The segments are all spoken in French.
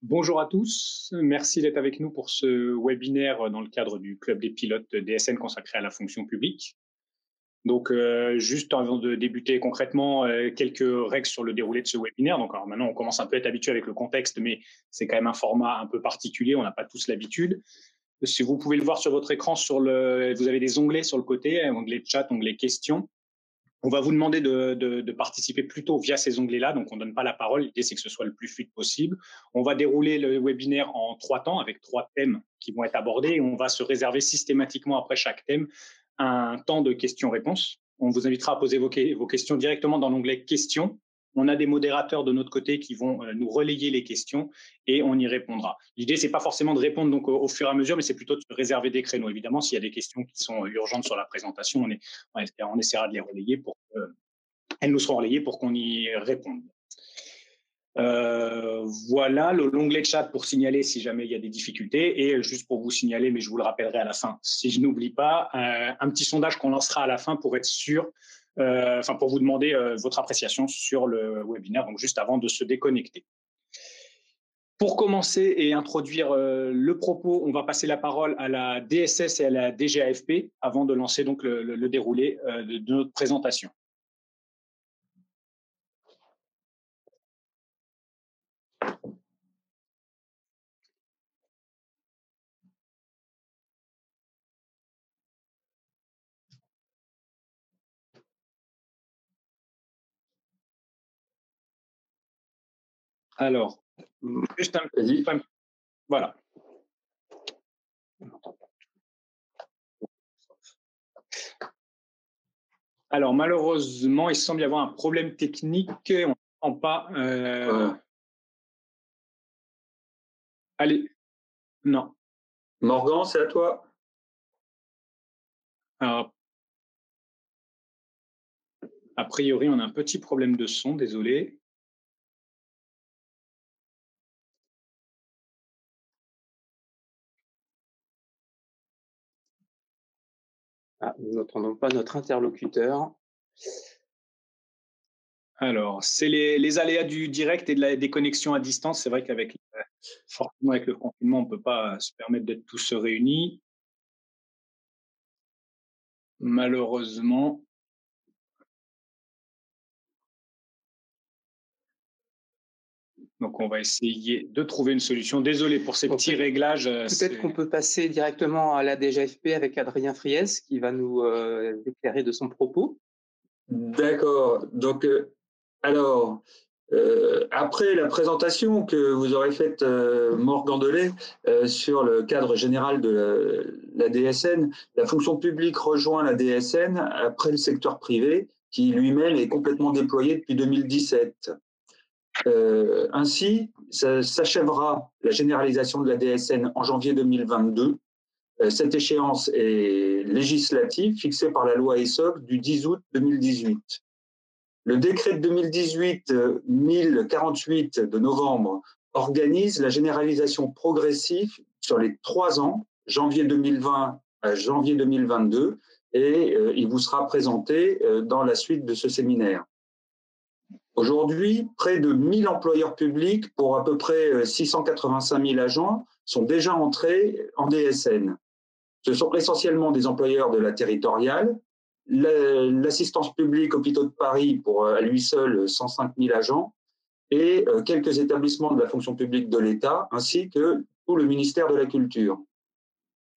Bonjour à tous, merci d'être avec nous pour ce webinaire dans le cadre du Club des pilotes DSN consacré à la fonction publique. Donc, juste avant de débuter concrètement, quelques règles sur le déroulé de ce webinaire. Donc, alors maintenant, on commence un peu à être habitué avec le contexte, mais c'est quand même un format un peu particulier, on n'a pas tous l'habitude. Si vous pouvez le voir sur votre écran, vous avez des onglets sur le côté, onglet chat, onglet questions. On va vous demander de participer plutôt via ces onglets-là, donc on ne donne pas la parole. L'idée, c'est que ce soit le plus fluide possible. On va dérouler le webinaire en 3 temps, avec 3 thèmes qui vont être abordés. Et on va se réserver systématiquement après chaque thème un temps de questions-réponses. On vous invitera à poser vos questions directement dans l'onglet questions. On a des modérateurs de notre côté qui vont nous relayer les questions et on y répondra. L'idée, c'est pas forcément de répondre donc au fur et à mesure, mais c'est plutôt de se réserver des créneaux. Évidemment, s'il y a des questions qui sont urgentes sur la présentation, on essaiera de les relayer elles nous seront relayées pour qu'on y réponde. Voilà l'onglet chat pour signaler si jamais il y a des difficultés et juste pour vous signaler, mais je vous le rappellerai à la fin si je n'oublie pas, un petit sondage qu'on lancera à la fin pour être sûr, pour vous demander votre appréciation sur le webinaire, donc juste avant de se déconnecter. Pour commencer et introduire le propos, on va passer la parole à la DSS et à la DGAFP avant de lancer donc le déroulé de notre présentation. Alors, juste un petit peu. Voilà. Alors, malheureusement, il semble y avoir un problème technique. On n'entend pas. Allez, non. Morgan, c'est à toi. Alors, a priori, on a un petit problème de son, désolé. Nous n'entendons pas notre interlocuteur. Alors, c'est les aléas du direct et des connexions à distance. C'est vrai qu'avec forcément avec le confinement, on ne peut pas se permettre d'être tous réunis. Malheureusement. Donc, on va essayer de trouver une solution. Désolé pour ces petits réglages. Peut-être qu'on peut passer directement à la DGAFP avec Adrien Friès qui va nous éclairer de son propos. D'accord. Donc, après la présentation que vous aurez faite, Morgan Delay, sur le cadre général de la DSN, la fonction publique rejoint la DSN après le secteur privé qui lui-même est complètement déployé depuis 2017. Ainsi, s'achèvera la généralisation de la DSN en janvier 2022. Cette échéance est législative fixée par la loi ESSOC du 10 août 2018. Le décret de 2018-1048 de novembre organise la généralisation progressive sur les 3 ans, janvier 2020 à janvier 2022, et il vous sera présenté dans la suite de ce séminaire. Aujourd'hui, près de 1000 employeurs publics pour à peu près 685 000 agents sont déjà entrés en DSN. Ce sont essentiellement des employeurs de la territoriale, l'assistance publique Hôpitaux de Paris pour à lui seul 105 000 agents et quelques établissements de la fonction publique de l'État ainsi que tout le ministère de la Culture.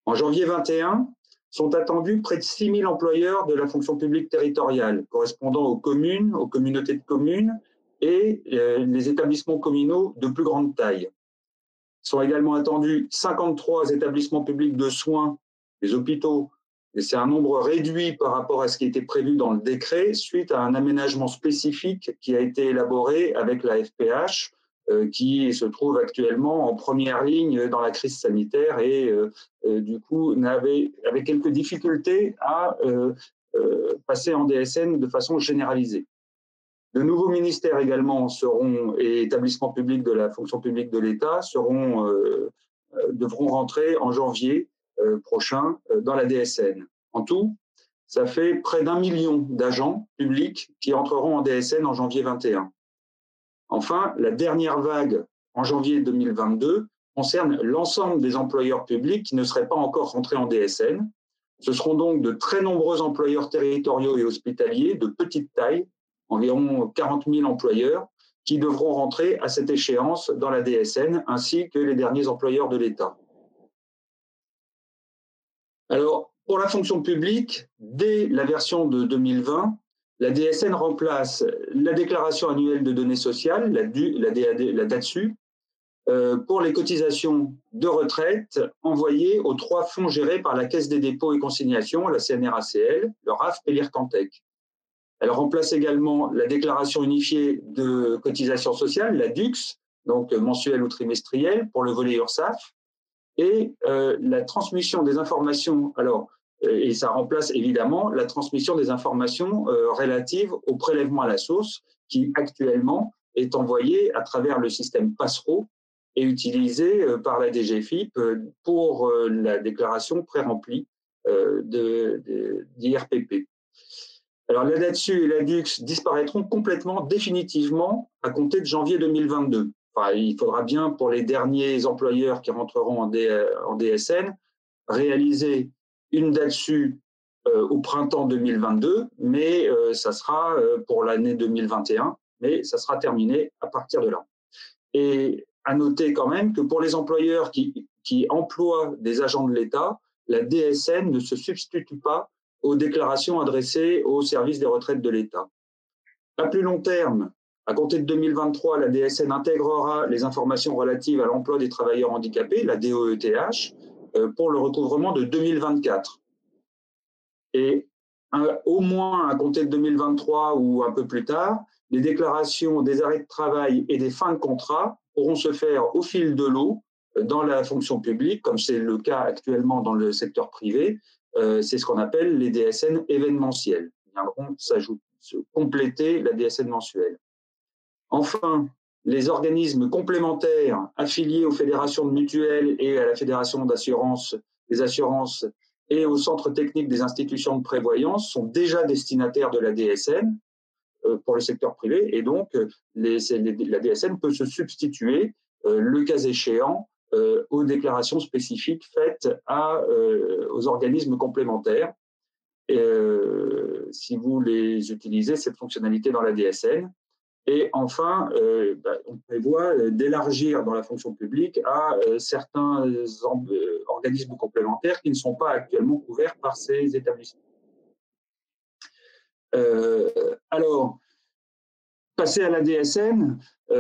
En janvier 2021, sont attendus près de 6 000 employeurs de la fonction publique territoriale, correspondant aux communes, aux communautés de communes et les établissements communaux de plus grande taille. Sont également attendus 53 établissements publics de soins, les hôpitaux, et c'est un nombre réduit par rapport à ce qui était prévu dans le décret, suite à un aménagement spécifique qui a été élaboré avec la FPH, qui se trouve actuellement en première ligne dans la crise sanitaire et du coup avait quelques difficultés à passer en DSN de façon généralisée. De nouveaux ministères également et établissements publics de la fonction publique de l'État devront rentrer en janvier prochain dans la DSN. En tout, ça fait près d'1 million d'agents publics qui entreront en DSN en janvier 2021. Enfin, la dernière vague en janvier 2022 concerne l'ensemble des employeurs publics qui ne seraient pas encore rentrés en DSN. Ce seront donc de très nombreux employeurs territoriaux et hospitaliers de petite taille, environ 40 000 employeurs, qui devront rentrer à cette échéance dans la DSN, ainsi que les derniers employeurs de l'État. Alors, pour la fonction publique, dès la version de 2020, la DSN remplace la déclaration annuelle de données sociales, la DATSU, pour les cotisations de retraite envoyées aux 3 fonds gérés par la Caisse des dépôts et consignations, la CNRACL, le RAF et l'IRCANTEC. Elle remplace également la déclaration unifiée de cotisation sociale, la DUX, donc mensuelle ou trimestrielle, pour le volet URSSAF, et la transmission des informations, et ça remplace évidemment la transmission des informations relatives au prélèvement à la source, qui actuellement est envoyé à travers le système Passereau et utilisé par la DGFiP pour la déclaration pré-remplie d'IRPP. Alors, la DATSU et la DUX disparaîtront complètement, définitivement, à compter de janvier 2022. Enfin, il faudra bien, pour les derniers employeurs qui rentreront en DSN, réaliser une DATSU au printemps 2022, mais ça sera pour l'année 2021, mais ça sera terminé à partir de là. Et à noter quand même que pour les employeurs qui emploient des agents de l'État, la DSN ne se substitue pas aux déclarations adressées au service des retraites de l'État. À plus long terme, à compter de 2023, la DSN intégrera les informations relatives à l'emploi des travailleurs handicapés, la DOETH, pour le recouvrement de 2024. Et au moins à compter de 2023 ou un peu plus tard, les déclarations des arrêts de travail et des fins de contrat pourront se faire au fil de l'eau dans la fonction publique, comme c'est le cas actuellement dans le secteur privé. C'est ce qu'on appelle les DSN événementiels. Ils viendront se compléter la DSN mensuelle. Enfin, les organismes complémentaires affiliés aux fédérations de mutuelles et à la fédération des assurances et au centre technique des institutions de prévoyance sont déjà destinataires de la DSN pour le secteur privé, et donc la DSN peut se substituer, le cas échéant, aux déclarations spécifiques faites aux organismes complémentaires, si vous les utilisez, cette fonctionnalité dans la DSN. Et enfin, on prévoit d'élargir dans la fonction publique à certains organismes complémentaires qui ne sont pas actuellement couverts par ces établissements. Alors, passer à la DSN,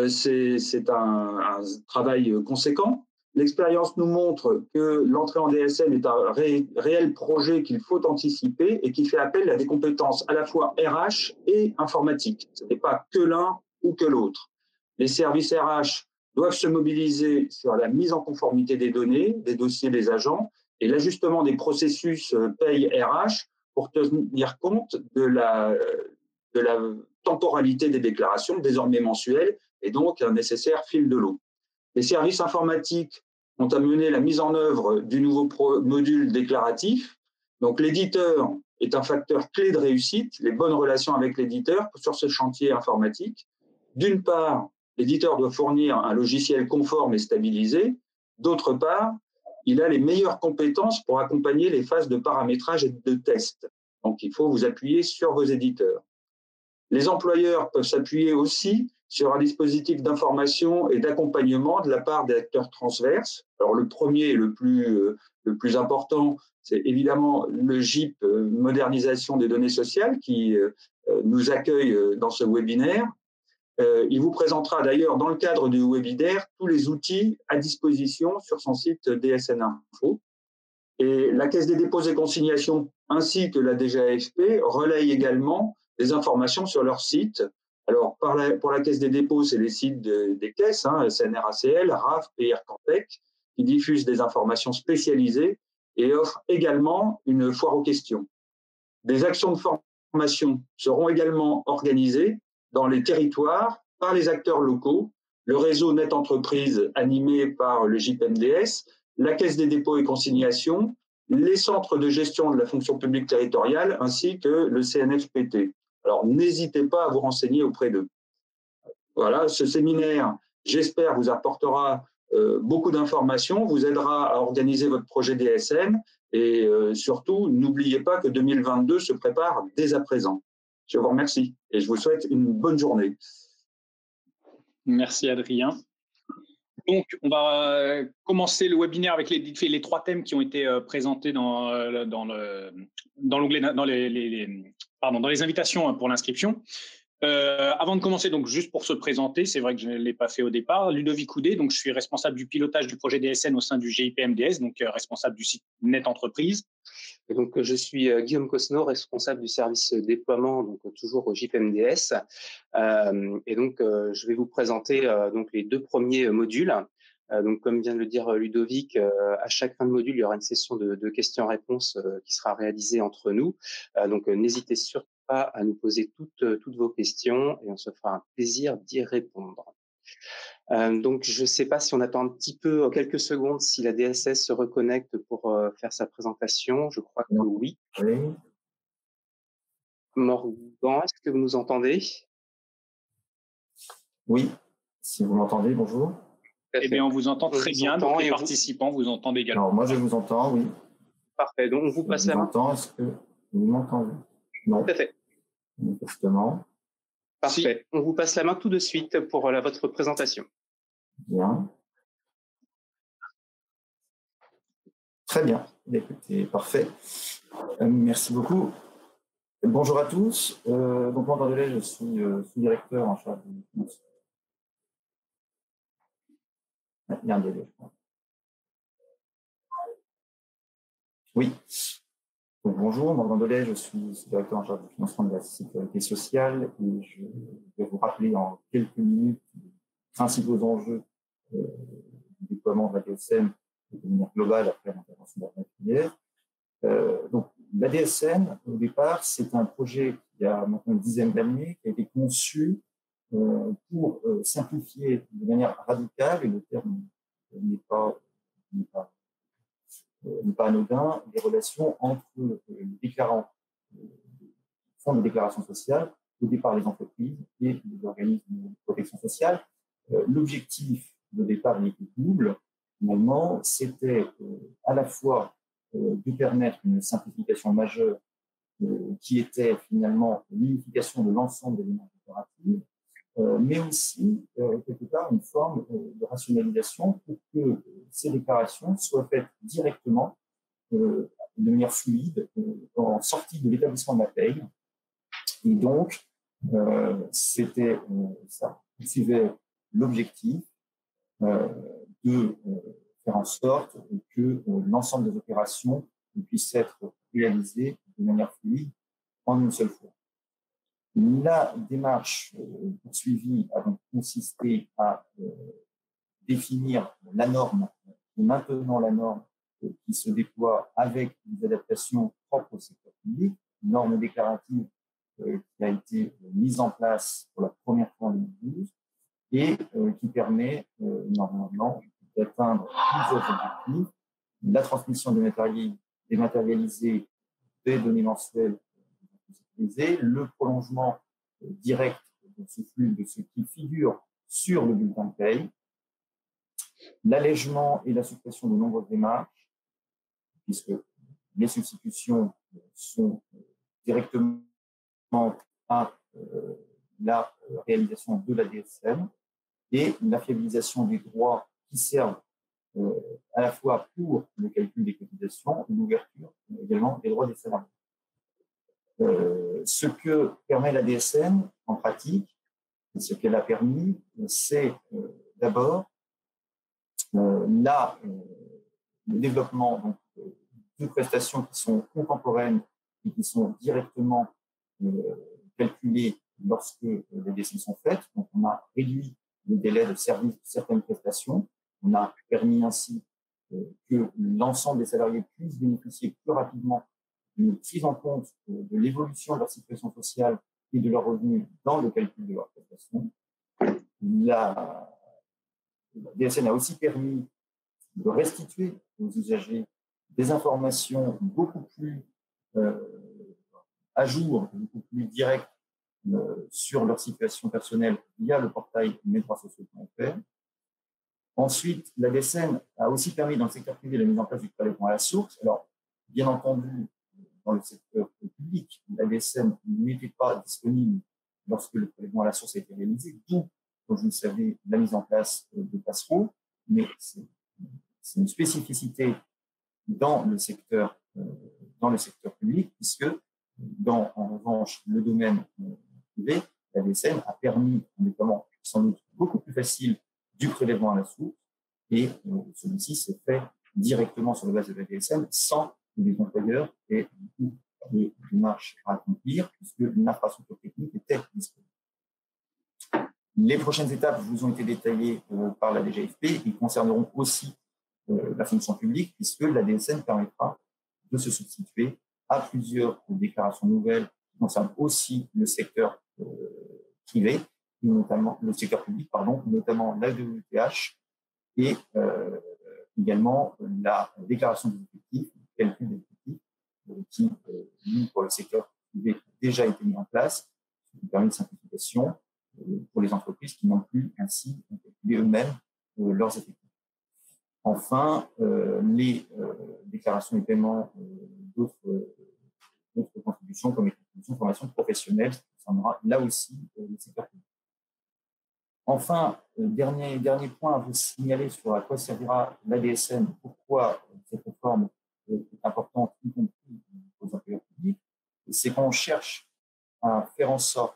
c'est un travail conséquent. L'expérience nous montre que l'entrée en DSN est un réel projet qu'il faut anticiper et qui fait appel à des compétences à la fois RH et informatique. Ce n'est pas que l'un ou que l'autre. Les services RH doivent se mobiliser sur la mise en conformité des données, des dossiers des agents et l'ajustement des processus paye RH pour tenir compte de la temporalité des déclarations, désormais mensuelles, et donc un nécessaire fil de l'eau. Les services informatiques ont amené la mise en œuvre du nouveau module déclaratif. Donc, l'éditeur est un facteur clé de réussite, les bonnes relations avec l'éditeur sur ce chantier informatique. D'une part, l'éditeur doit fournir un logiciel conforme et stabilisé. D'autre part, il a les meilleures compétences pour accompagner les phases de paramétrage et de test. Donc, il faut vous appuyer sur vos éditeurs. Les employeurs peuvent s'appuyer aussi sur un dispositif d'information et d'accompagnement de la part des acteurs transverses. Alors, le premier et le plus important, c'est évidemment le GIP Modernisation des données sociales qui nous accueille dans ce webinaire. Il vous présentera d'ailleurs dans le cadre du webinaire tous les outils à disposition sur son site DSN Info. Et la Caisse des dépôts et consignations ainsi que la DGAFP relayent également des informations sur leur site. Alors, pour la Caisse des dépôts, c'est les sites des caisses, CNRACL, RAF, IRCANTEC, qui diffusent des informations spécialisées et offrent également une foire aux questions. Des actions de formation seront également organisées dans les territoires par les acteurs locaux, le réseau Net Entreprise animé par le JIP-MDS, la Caisse des dépôts et consignations, les centres de gestion de la fonction publique territoriale ainsi que le CNFPT. Alors, n'hésitez pas à vous renseigner auprès d'eux. Voilà, ce séminaire j'espère, vous apportera beaucoup d'informations, vous aidera à organiser votre projet DSN et surtout, n'oubliez pas que 2022 se prépare dès à présent. Je vous remercie et je vous souhaite une bonne journée. Merci Adrien. Donc, on va commencer le webinaire avec les 3 thèmes qui ont été présentés dans l'onglet, dans les invitations pour l'inscription. Avant de commencer, donc juste pour se présenter, c'est vrai que je ne l'ai pas fait au départ, Ludovic Houdet, donc je suis responsable du pilotage du projet DSN au sein du GIP-MDS, donc responsable du site Net Entreprise. Et donc, je suis Guillaume Cosneau, responsable du service déploiement, donc toujours au GIP-MDS. Et donc, je vais vous présenter donc les 2 premiers modules. Donc, comme vient de le dire Ludovic, à chaque fin de module, il y aura une session de questions-réponses qui sera réalisée entre nous. Donc, n'hésitez surtout pas à nous poser toutes vos questions et on se fera un plaisir d'y répondre. Donc, je ne sais pas si on attend un petit peu, quelques secondes, si la DSS se reconnecte pour faire sa présentation. Je crois que oui. Oui. Morgan, est-ce que vous nous entendez? Oui, si vous m'entendez, bonjour. Eh bien, on vous entend très bien, donc les participants vous entendent également. Alors, moi, je vous entends, oui. Parfait, donc on vous passe la main. Est-ce que vous m'entendez? Non. Tout à fait. Manifestement. Parfait, si. On vous passe la main tout de suite pour votre présentation. Bien. Très bien. Écoutez, parfait. Merci beaucoup. Bonjour à tous. Donc, Morgan Delay, je suis sous-directeur en charge du financement. Il y a un délai, je crois. Oui. Donc, bonjour, Morgan Delay, je suis sous-directeur en charge du financement de la sécurité sociale et je vais vous rappeler en quelques minutes les principaux enjeux du déploiement de la DSN de manière globale après l'intervention d'Adrien hier. Donc, la DSN, au départ, c'est un projet il y a maintenant une dizaine d'années qui a été conçu pour simplifier de manière radicale, et le terme n'est pas anodin, les relations entre les déclarants font des déclarations sociales, au départ les entreprises et les organismes de protection sociale. L'objectif de départ il était double. Finalement, c'était à la fois de permettre une simplification majeure qui était finalement l'unification de l'ensemble des éléments déclaratifs, mais aussi, quelque part, une forme de rationalisation pour que ces déclarations soient faites directement, de manière fluide, en sortie de l'établissement de la paye. Et donc, ça suivait l'objectif de faire en sorte que l'ensemble des opérations puissent être réalisées de manière fluide en une seule fois. La démarche poursuivie a donc consisté à définir la norme, et maintenant la norme qui se déploie avec des adaptations propres au secteur public, une norme déclarative qui a été mise en place pour la première fois en 2012 et qui permet normalement d'atteindre plusieurs objectifs: la transmission dématérialisée des données mensuelles, le prolongement direct de ce flux de ce qui figure sur le bulletin de paye, l'allègement et la suppression de nombreuses démarches, puisque les substitutions sont directement à la réalisation de la DSN, et la fiabilisation des droits qui servent à la fois pour le calcul des cotisations, l'ouverture, mais également des droits des salariés. Ce que permet la DSN en pratique, et ce qu'elle a permis, c'est d'abord le développement donc, de prestations qui sont contemporaines et qui sont directement calculées lorsque les DSN sont faites. Donc, on a réduit le délai de service de certaines prestations. On a permis ainsi que l'ensemble des salariés puissent bénéficier plus rapidement d'une prise en compte de l'évolution de leur situation sociale et de leurs revenus dans le calcul de leurs prestations. La DSN a aussi permis de restituer aux usagers des informations beaucoup plus à jour, beaucoup plus directes sur leur situation personnelle via le portail mesdroitssociaux.fr. Ensuite, la DSN a aussi permis dans le secteur privé la mise en place du prélèvement à la source. Alors, bien entendu, dans le secteur public, la DSN n'était pas disponible lorsque le prélèvement à la source a été réalisé, d'où, comme vous le savez, la mise en place de Passpro, mais c'est une spécificité dans le secteur public, puisque en revanche, le domaine privé, la DSN a permis un déploiement sans doute beaucoup plus facile du prélèvement à la source, et celui-ci s'est fait directement sur la base de la DSN sans que les employeurs aient des démarches à accomplir, puisque l'infrastructure technique était disponible. Les prochaines étapes vous ont été détaillées par la DGFP et concerneront aussi la fonction publique, puisque la DSN permettra de se substituer à plusieurs déclarations nouvelles qui concernent aussi le secteur privé, et notamment le secteur public, notamment l'ADETH et également la déclaration des effectifs, le calcul des effectifs, qui, pour le secteur privé, a déjà été mis en place, ce qui permet une simplification pour les entreprises qui n'ont plus ainsi calculé eux-mêmes leurs effectifs. Enfin, les déclarations de paiement d'autres contributions, comme les contributions de formation professionnelle, ça concernera là aussi le secteur public. Enfin, dernier point à vous signaler sur à quoi servira l'ADSN, pourquoi cette réforme est importante, y compris aux employeurs publics, c'est qu'on cherche à faire en sorte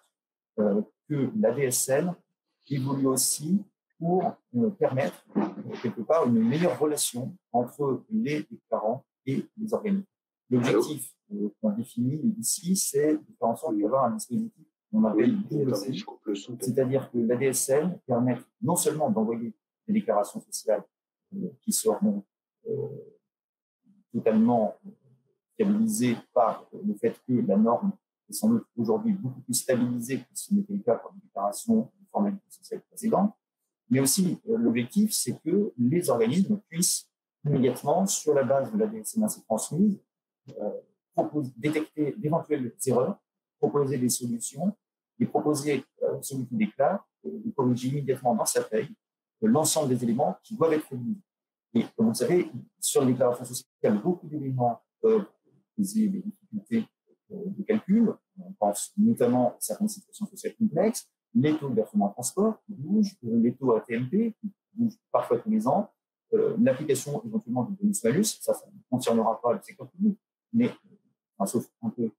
que l'ADSN évolue aussi pour permettre, quelque part, une meilleure relation entre les déclarants et les organismes. L'objectif qu'on définit ici, c'est de faire en sorte d'avoir un dispositif qu'on appelle DSI, c'est-à-dire que l'ADSN permet non seulement d'envoyer des déclarations sociales qui seront totalement stabilisées par le fait que la norme est sans doute aujourd'hui beaucoup plus stabilisée que ce n'était le cas pour les déclarations de formalité sociale précédentes, mais aussi l'objectif, c'est que les organismes puissent immédiatement, sur la base de la DSN ainsi transmise, détecter d'éventuelles erreurs, proposer des solutions, et proposer celui qui déclare de corriger immédiatement dans sa paye l'ensemble des éléments qui doivent être réalisés. Et comme vous le savez, sur les déclarations sociales, beaucoup d'éléments peuvent poser des difficultés de calcul. On pense notamment à certaines situations sociales complexes, les taux de versement en transport qui bougent, les taux ATMP qui bougent parfois tous les ans, l'application éventuellement du bonus-malus, ça ne concernera pas le secteur public, mais sauf un peu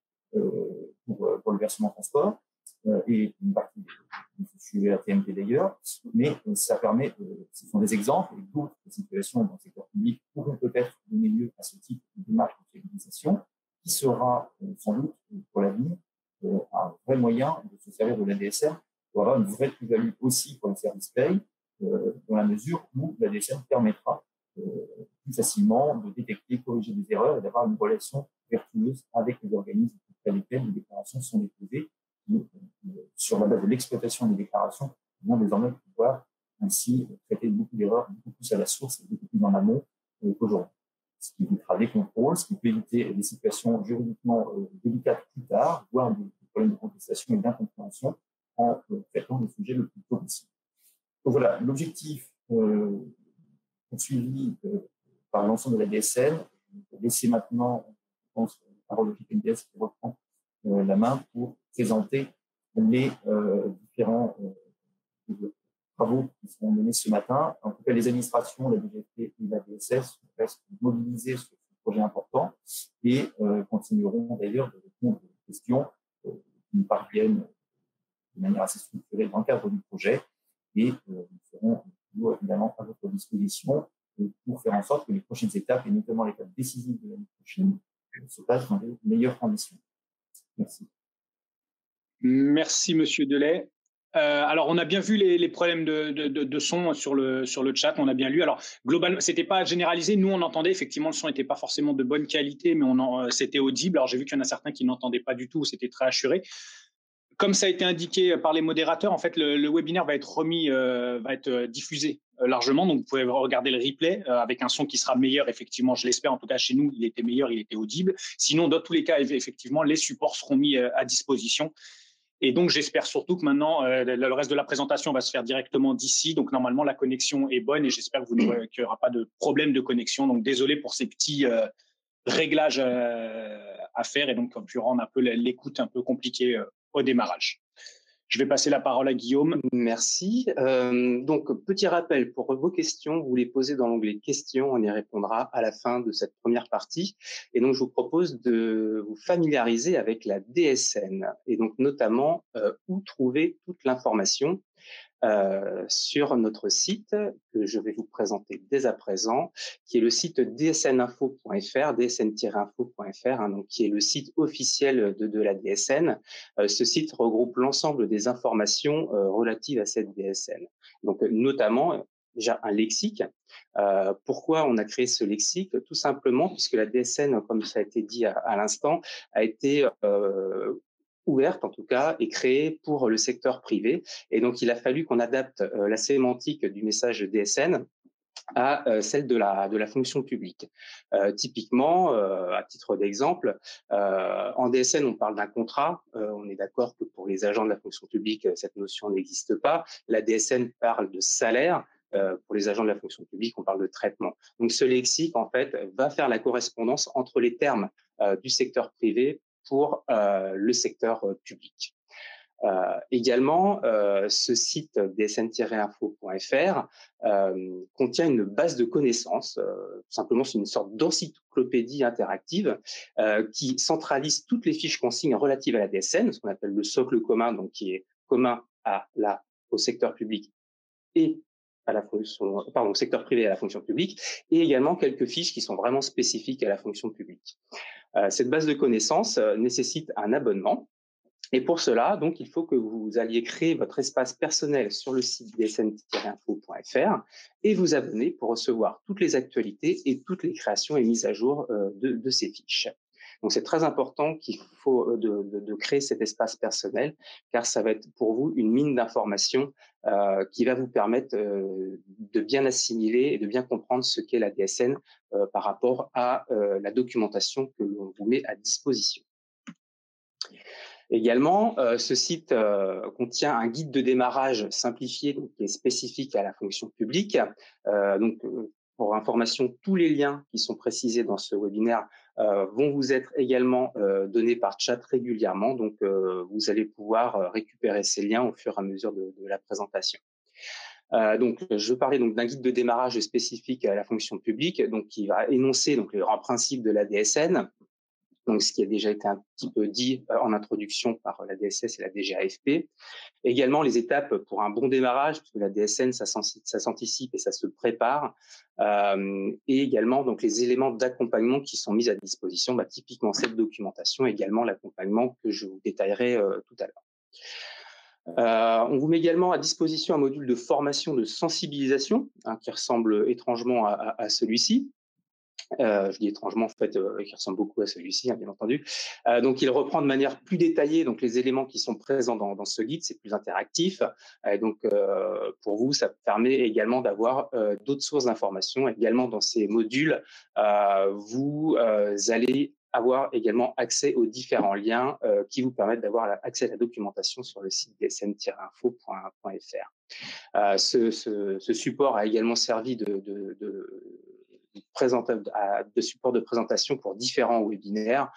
pour le versement en transport et une partie du sujet ATMP d'ailleurs, mais ça permet, ce sont des exemples, et d'autres situations dans le secteur public pourront peut-être donner lieu à ce type de démarche de stabilisation qui sera sans doute pour l'avenir un vrai moyen de se servir de l'ADSN pour avoir une vraie plus-value aussi pour les services paye, dans la mesure où l'ADSN permettra plus facilement de détecter, corriger des erreurs et d'avoir une relation vertueuse avec les organismes auprès desquels les déclarations sont déposées. Sur la base de l'exploitation des déclarations, vont désormais pouvoir ainsi traiter beaucoup d'erreurs, beaucoup plus à la source et beaucoup plus en amont qu'aujourd'hui. Ce qui évitera des contrôles, ce qui peut éviter des situations juridiquement délicates plus tard, voire des problèmes de contestation et d'incompréhension en traitant le sujet le plus tôt possible. Donc voilà, l'objectif poursuivi par l'ensemble de la DSN. Je vais laisser maintenant, je pense, la parole au JPNDS qui reprend la main pour présenter les différents travaux qui seront menés ce matin. En tout cas, les administrations, la DGFP et la DSS restent mobilisées sur ce projet important et continueront d'ailleurs de répondre aux questions qui nous parviennent de manière assez structurée dans le cadre du projet et nous serons toujours évidemment à votre disposition pour faire en sorte que les prochaines étapes, et notamment l'étape décisive de l'année prochaine, se passent dans les meilleures conditions. Merci. Merci, Monsieur Delay. Alors, on a bien vu les problèmes de son sur le chat, on a bien lu. Alors, globalement, c'était pas généralisé. Nous, on entendait effectivement le son n'était pas forcément de bonne qualité, mais c'était audible. Alors, j'ai vu qu'il y en a certains qui n'entendaient pas du tout, c'était très assuré. Comme ça a été indiqué par les modérateurs, en fait, le webinaire va être diffusé largement. Donc, vous pouvez regarder le replay avec un son qui sera meilleur. Effectivement, je l'espère. En tout cas, chez nous, il était meilleur, il était audible. Sinon, dans tous les cas, effectivement, les supports seront mis à disposition. Et donc, j'espère surtout que maintenant, le reste de la présentation va se faire directement d'ici. Donc, normalement, la connexion est bonne et j'espère qu'il n'y aura pas de problème de connexion. Donc, désolé pour ces petits réglages à faire et donc pu rendre un peu l'écoute un peu compliquée au démarrage. Je vais passer la parole à Guillaume. Merci. Donc, petit rappel, pour vos questions, vous les posez dans l'onglet questions, on y répondra à la fin de cette première partie. Et donc, je vous propose de vous familiariser avec la DSN et donc notamment où trouver toute l'information sur notre site que je vais vous présenter dès à présent, qui est le site dsninfo.fr, dsn-info.fr, donc qui est le site officiel de la DSN. Ce site regroupe l'ensemble des informations relatives à cette DSN. Donc, notamment, déjà un lexique. Pourquoi on a créé ce lexique? Tout simplement puisque la DSN, comme ça a été dit à l'instant, a été ouverte en tout cas et créée pour le secteur privé. Et donc, il a fallu qu'on adapte la sémantique du message DSN à celle de la fonction publique. Typiquement, à titre d'exemple, en DSN, on parle d'un contrat. On est d'accord que pour les agents de la fonction publique, cette notion n'existe pas. La DSN parle de salaire. Pour les agents de la fonction publique, on parle de traitement. Donc, ce lexique, en fait, va faire la correspondance entre les termes du secteur privé pour le secteur public. Également, ce site dsn-info.fr contient une base de connaissances, tout simplement c'est une sorte d'encyclopédie interactive qui centralise toutes les fiches consignes relatives à la DSN, ce qu'on appelle le socle commun, donc qui est commun au secteur public et à la fonction, au secteur privé et à la fonction publique, et également quelques fiches qui sont vraiment spécifiques à la fonction publique. Cette base de connaissances nécessite un abonnement. Et pour cela, donc, il faut que vous alliez créer votre espace personnel sur le site dsn-info.fr et vous abonner pour recevoir toutes les actualités et toutes les créations et mises à jour de ces fiches. Donc, c'est très important qu'il faut de créer cet espace personnel, car ça va être pour vous une mine d'informations qui va vous permettre de bien assimiler et de bien comprendre ce qu'est la DSN par rapport à la documentation que l'on vous met à disposition. Également, ce site contient un guide de démarrage simplifié donc, qui est spécifique à la fonction publique. Pour information, tous les liens qui sont précisés dans ce webinaire vont vous être également donnés par chat régulièrement. Donc, vous allez pouvoir récupérer ces liens au fur et à mesure de la présentation. Donc, je parlais donc d'un guide de démarrage spécifique à la fonction publique, donc qui va énoncer donc les grands principes de la DSN. Donc, ce qui a déjà été un petit peu dit en introduction par la DSS et la DGAFP. Également, les étapes pour un bon démarrage, puisque la DSN, ça s'anticipe et ça se prépare. Et également, donc, les éléments d'accompagnement qui sont mis à disposition, typiquement cette documentation, également l'accompagnement que je vous détaillerai tout à l'heure. On vous met également à disposition un module de formation de sensibilisation qui ressemble étrangement à celui-ci. Je dis étrangement, en fait, qui ressemble beaucoup à celui-ci, bien entendu. Donc, il reprend de manière plus détaillée donc les éléments qui sont présents dans ce guide. C'est plus interactif. Donc, pour vous, ça permet également d'avoir d'autres sources d'informations. Également, dans ces modules, vous allez avoir également accès aux différents liens qui vous permettent d'avoir accès à la documentation sur le site dsn-info.fr. Ce support a également servi de support de présentation pour différents webinaires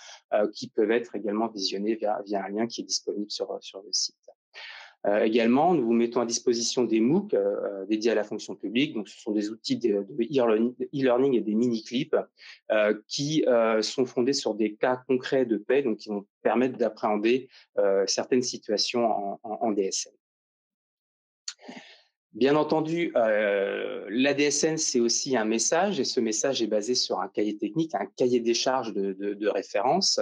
qui peuvent être également visionnés via un lien qui est disponible sur le site. Également, nous vous mettons à disposition des MOOC dédiés à la fonction publique. Donc, ce sont des outils de e-learning et des mini-clips qui sont fondés sur des cas concrets de paie, donc qui vont permettre d'appréhender certaines situations en DSN. Bien entendu, la DSN, c'est aussi un message, et ce message est basé sur un cahier technique, un cahier des charges de référence,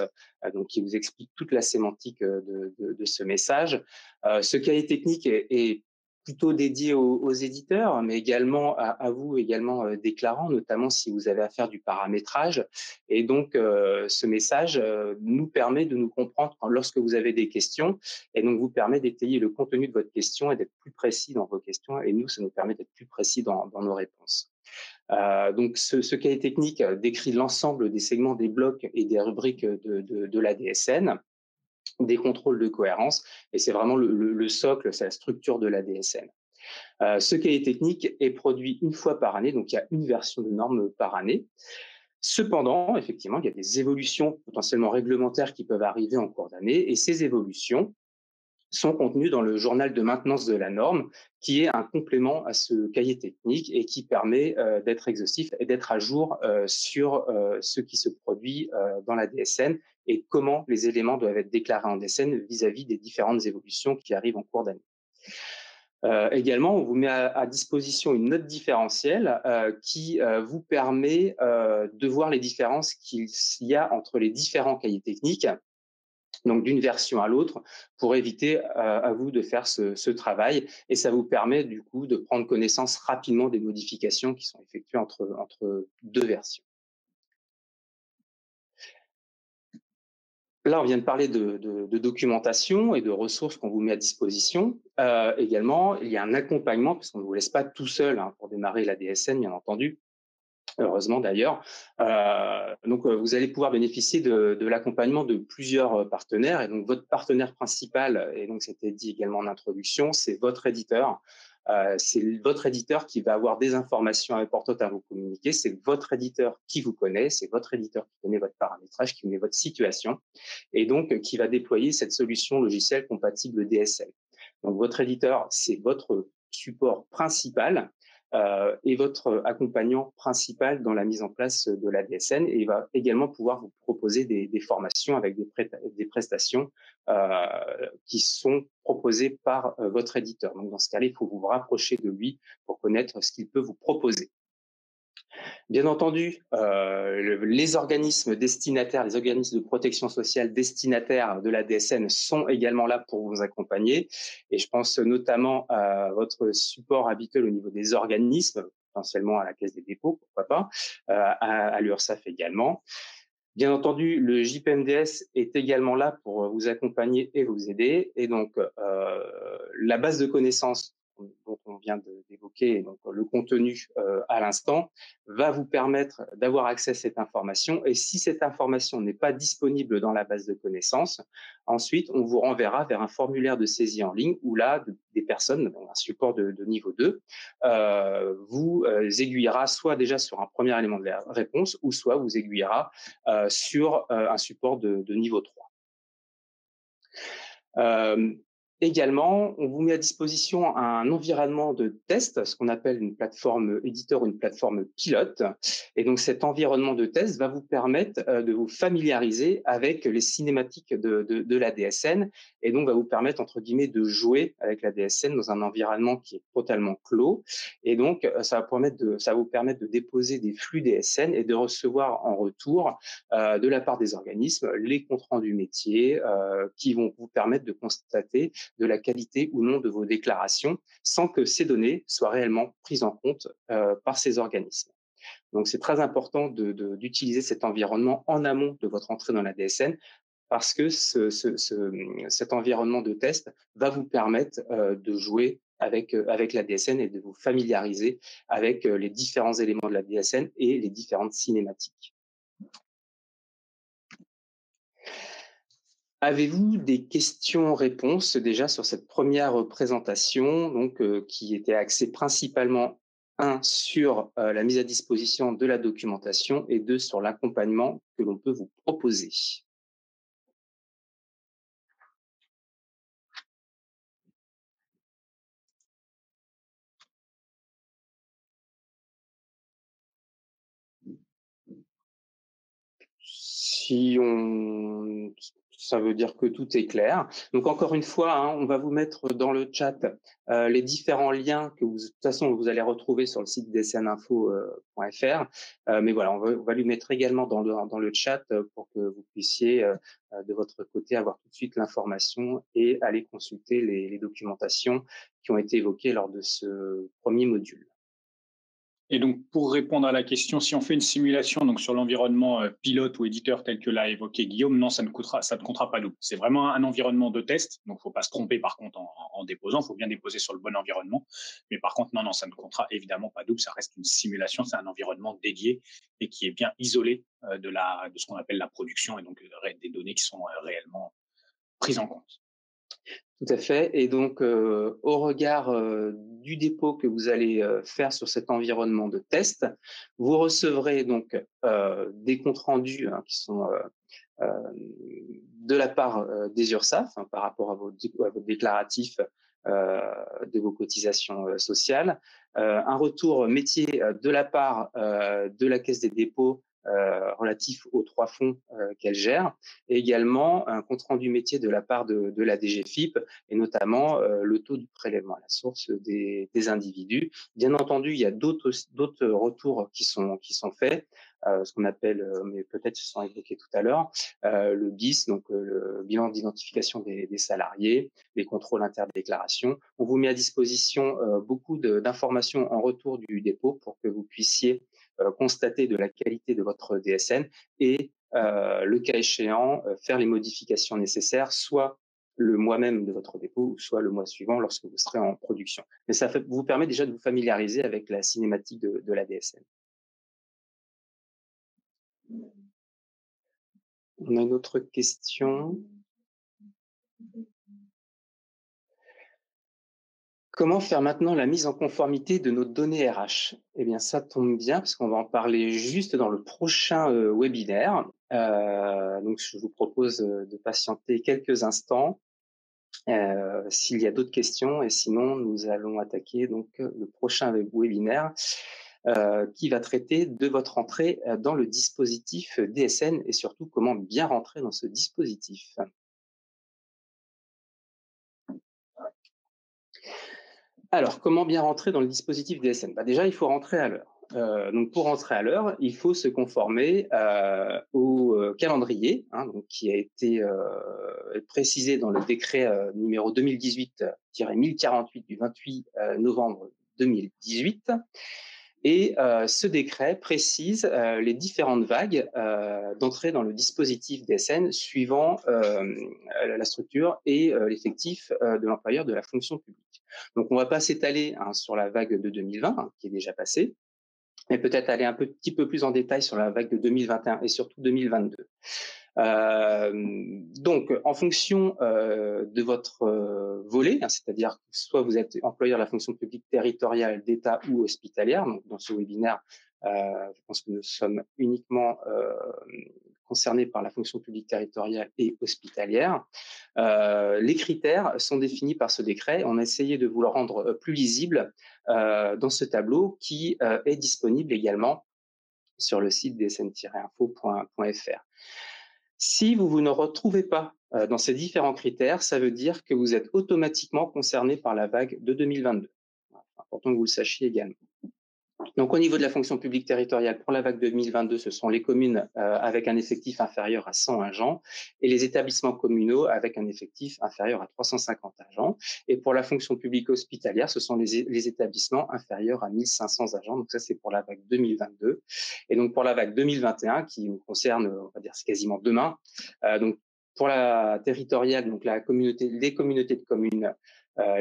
donc qui vous explique toute la sémantique de ce message. Ce cahier technique est plutôt dédié aux éditeurs, mais également à vous, également déclarants, notamment si vous avez à faire du paramétrage. Et donc, ce message nous permet de nous comprendre lorsque vous avez des questions, et donc vous permet d'étayer le contenu de votre question et d'être plus précis dans vos questions. Et nous, ça nous permet d'être plus précis dans nos réponses. Donc, ce cahier technique décrit l'ensemble des segments, des blocs et des rubriques de la DSN. des contrôles de cohérence, et c'est vraiment le socle, c'est la structure de la DSN. Ce cahier technique est produit une fois par année, donc il y a une version de norme par année. Cependant, effectivement, il y a des évolutions potentiellement réglementaires qui peuvent arriver en cours d'année, et ces évolutions sont contenues dans le journal de maintenance de la norme, qui est un complément à ce cahier technique et qui permet d'être exhaustif et d'être à jour sur ce qui se produit dans la DSN et comment les éléments doivent être déclarés en DSN vis-à-vis des différentes évolutions qui arrivent en cours d'année. Également, on vous met à disposition une note différentielle qui vous permet de voir les différences qu'il y a entre les différents cahiers techniques, donc d'une version à l'autre, pour éviter à vous de faire ce travail. Et ça vous permet du coup de prendre connaissance rapidement des modifications qui sont effectuées entre deux versions. Là, on vient de parler de documentation et de ressources qu'on vous met à disposition. Également, il y a un accompagnement, parce qu'on ne vous laisse pas tout seul pour démarrer la DSN, bien entendu. Heureusement d'ailleurs. Donc, vous allez pouvoir bénéficier de l'accompagnement de plusieurs partenaires. Et donc, votre partenaire principal, et donc c'était dit également en introduction, c'est votre éditeur. C'est votre éditeur qui va avoir des informations importantes à vous communiquer. C'est votre éditeur qui vous connaît. C'est votre éditeur qui connaît votre paramétrage, qui connaît votre situation, et donc qui va déployer cette solution logicielle compatible DSL. Donc, votre éditeur, c'est votre support principal. Et votre accompagnant principal dans la mise en place de la DSN, et il va également pouvoir vous proposer des formations avec des prestations qui sont proposées par votre éditeur. Donc dans ce cas-là, il faut vous rapprocher de lui pour connaître ce qu'il peut vous proposer. Bien entendu, les organismes destinataires, les organismes de protection sociale destinataires de la DSN sont également là pour vous accompagner. Et je pense notamment à votre support habituel au niveau des organismes, potentiellement à la Caisse des dépôts, pourquoi pas, à l'URSSAF également. Bien entendu, le JPMDS est également là pour vous accompagner et vous aider. Et donc, la base de connaissances dont on vient d'évoquer, donc le contenu à l'instant, va vous permettre d'avoir accès à cette information. Et si cette information n'est pas disponible dans la base de connaissances, ensuite, on vous renverra vers un formulaire de saisie en ligne où là, des personnes, un support de niveau 2, vous aiguillera soit déjà sur un premier élément de la réponse, ou soit vous aiguillera sur un support de niveau 3. Également, on vous met à disposition un environnement de test, ce qu'on appelle une plateforme éditeur ou une plateforme pilote. Et donc, cet environnement de test va vous permettre de vous familiariser avec les cinématiques de la DSN, et donc va vous permettre, entre guillemets, de jouer avec la DSN dans un environnement qui est totalement clos. Et donc, ça va vous permettre de déposer des flux DSN et de recevoir en retour de la part des organismes les comptes rendus métiers qui vont vous permettre de constater de la qualité ou non de vos déclarations sans que ces données soient réellement prises en compte par ces organismes. Donc, c'est très important d'utiliser cet environnement en amont de votre entrée dans la DSN, parce que cet environnement de test va vous permettre de jouer avec la DSN et de vous familiariser avec les différents éléments de la DSN et les différentes cinématiques. Avez-vous des questions-réponses déjà sur cette première présentation, donc, qui était axée principalement, 1, sur la mise à disposition de la documentation, et 2, sur l'accompagnement que l'on peut vous proposer? Ça veut dire que tout est clair. Donc encore une fois, on va vous mettre dans le chat les différents liens que de toute façon vous allez retrouver sur le site dsninfo.fr. Mais voilà, on va lui mettre également dans le chat pour que vous puissiez de votre côté avoir tout de suite l'information et aller consulter les documentations qui ont été évoquées lors de ce premier module. Et donc, pour répondre à la question, si on fait une simulation donc sur l'environnement pilote ou éditeur tel que l'a évoqué Guillaume, non, ça ne comptera pas double. C'est vraiment un environnement de test, donc il ne faut pas se tromper par contre en déposant, il faut bien déposer sur le bon environnement. Mais par contre, non, ça ne comptera évidemment pas double, ça reste une simulation, c'est un environnement dédié et qui est bien isolé de ce qu'on appelle la production, et donc des données qui sont réellement prise en compte. Tout à fait. Et donc, au regard du dépôt que vous allez faire sur cet environnement de test, vous recevrez donc des comptes rendus qui sont de la part des URSSAF par rapport à vos déclaratifs de vos cotisations sociales, un retour métier de la part de la Caisse des dépôts relatif aux 3 fonds qu'elle gère, et également un compte-rendu métier de la part de la DGFiP, et notamment le taux du prélèvement à la source des individus. Bien entendu, il y a d'autres retours qui sont faits, ce qu'on appelle, mais peut-être se sont évoqués tout à l'heure, le BIS, donc le bilan d'identification des salariés, les contrôles interdéclaration. On vous met à disposition beaucoup d'informations en retour du dépôt pour que vous puissiez constater de la qualité de votre DSN et, le cas échéant, faire les modifications nécessaires, soit le mois même de votre dépôt, ou soit le mois suivant lorsque vous serez en production. Mais ça vous permet déjà de vous familiariser avec la cinématique de la DSN. On a une autre question. Comment faire maintenant la mise en conformité de nos données RH? Eh bien, ça tombe bien parce qu'on va en parler juste dans le prochain webinaire. Donc, je vous propose de patienter quelques instants s'il y a d'autres questions, et sinon, nous allons attaquer donc le prochain webinaire qui va traiter de votre entrée dans le dispositif DSN et surtout comment bien rentrer dans ce dispositif. Alors, comment bien rentrer dans le dispositif DSN? Déjà, il faut rentrer à l'heure. Donc, pour rentrer à l'heure, il faut se conformer au calendrier, donc, qui a été précisé dans le décret numéro 2018-1048 du 28 novembre 2018. Et ce décret précise les différentes vagues d'entrée dans le dispositif DSN suivant la structure et l'effectif de l'employeur de la fonction publique. Donc, on ne va pas s'étaler sur la vague de 2020, qui est déjà passée, mais peut-être aller un petit peu plus en détail sur la vague de 2021 et surtout 2022. Donc, en fonction de votre volet, c'est-à-dire que soit vous êtes employeur de la fonction publique territoriale, d'État ou hospitalière, donc dans ce webinaire, je pense que nous sommes uniquement concernés par la fonction publique territoriale et hospitalière. Les critères sont définis par ce décret. On a essayé de vous le rendre plus lisible dans ce tableau qui est disponible également sur le site dsn-info.fr. Si vous ne retrouvez pas dans ces différents critères, ça veut dire que vous êtes automatiquement concerné par la vague de 2022. C'est important que vous le sachiez également. Donc, au niveau de la fonction publique territoriale, pour la vague 2022, ce sont les communes avec un effectif inférieur à 100 agents et les établissements communaux avec un effectif inférieur à 350 agents. Et pour la fonction publique hospitalière, ce sont les établissements inférieurs à 1500 agents. Donc, ça, c'est pour la vague 2022. Et donc, pour la vague 2021, qui nous concerne, on va dire, c'est quasiment demain. Donc, pour la territoriale, donc les communautés de communes,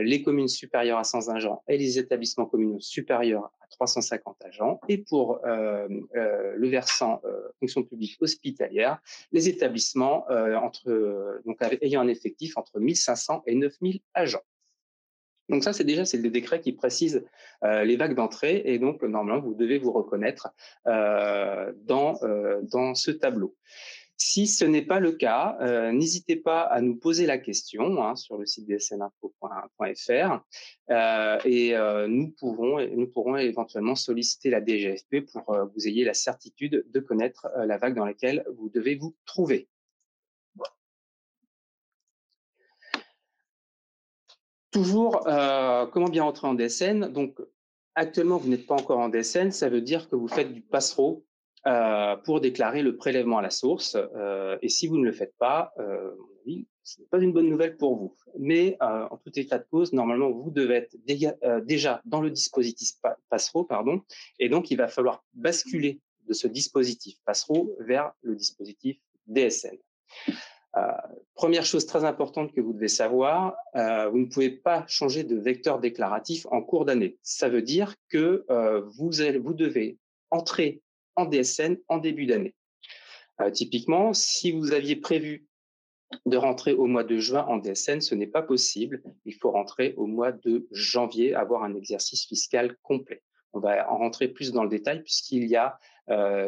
les communes supérieures à 100 agents et les établissements communaux supérieurs à 350 agents. Et pour le versant fonction publique hospitalière, les établissements ayant un effectif entre 1500 et 9000 agents. Donc ça, c'est des décrets qui précisent les vagues d'entrée, et donc normalement, vous devez vous reconnaître dans ce tableau. Si ce n'est pas le cas, n'hésitez pas à nous poser la question sur le site dsninfo.fr et nous pourrons éventuellement solliciter la DGFP pour que vous ayez la certitude de connaître la vague dans laquelle vous devez vous trouver. Toujours, comment bien rentrer en DSN? Donc, actuellement, vous n'êtes pas encore en DSN, ça veut dire que vous faites du passereau pour déclarer le prélèvement à la source. Et si vous ne le faites pas, à mon avis, ce n'est pas une bonne nouvelle pour vous. Mais en tout état de cause, normalement, vous devez être déjà dans le dispositif passereau, et donc il va falloir basculer de ce dispositif passereau vers le dispositif DSN. Première chose très importante que vous devez savoir, vous ne pouvez pas changer de vecteur déclaratif en cours d'année. Ça veut dire que vous devez entrer en DSN en début d'année. Typiquement, si vous aviez prévu de rentrer au mois de juin en DSN, ce n'est pas possible. Il faut rentrer au mois de janvier, avoir un exercice fiscal complet. On va en rentrer plus dans le détail puisqu'il y a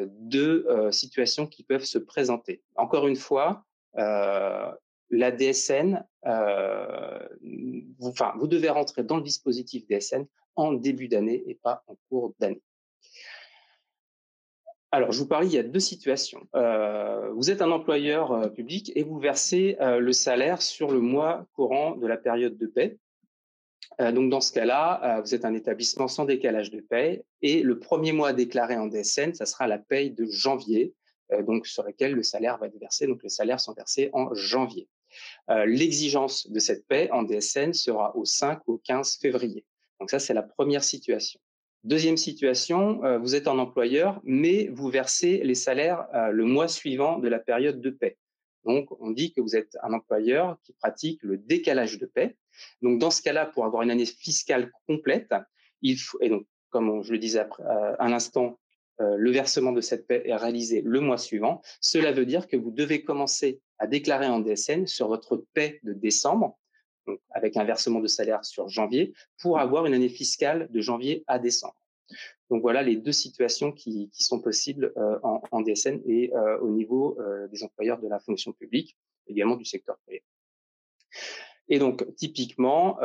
deux situations qui peuvent se présenter. Encore une fois, la DSN, vous devez rentrer dans le dispositif DSN en début d'année et pas en cours d'année. Alors, je vous parlais, il y a deux situations. Vous êtes un employeur public et vous versez le salaire sur le mois courant de la période de paie. Donc, dans ce cas-là, vous êtes un établissement sans décalage de paie et le premier mois déclaré en DSN, ça sera la paie de janvier, donc sur laquelle le salaire va être versé. Donc, les salaires sont versés en janvier. L'exigence de cette paie en DSN sera au 5 ou au 15 février. Donc, ça, c'est la première situation. Deuxième situation, vous êtes un employeur, mais vous versez les salaires le mois suivant de la période de paie. Donc, on dit que vous êtes un employeur qui pratique le décalage de paie. Donc, dans ce cas-là, pour avoir une année fiscale complète, il faut, et donc, comme je le disais à l'instant, le versement de cette paie est réalisé le mois suivant. Cela veut dire que vous devez commencer à déclarer en DSN sur votre paie de décembre, donc avec un versement de salaire sur janvier, pour avoir une année fiscale de janvier à décembre. Donc voilà les deux situations qui sont possibles en DSN et au niveau des employeurs de la fonction publique, également du secteur privé. Et donc, typiquement,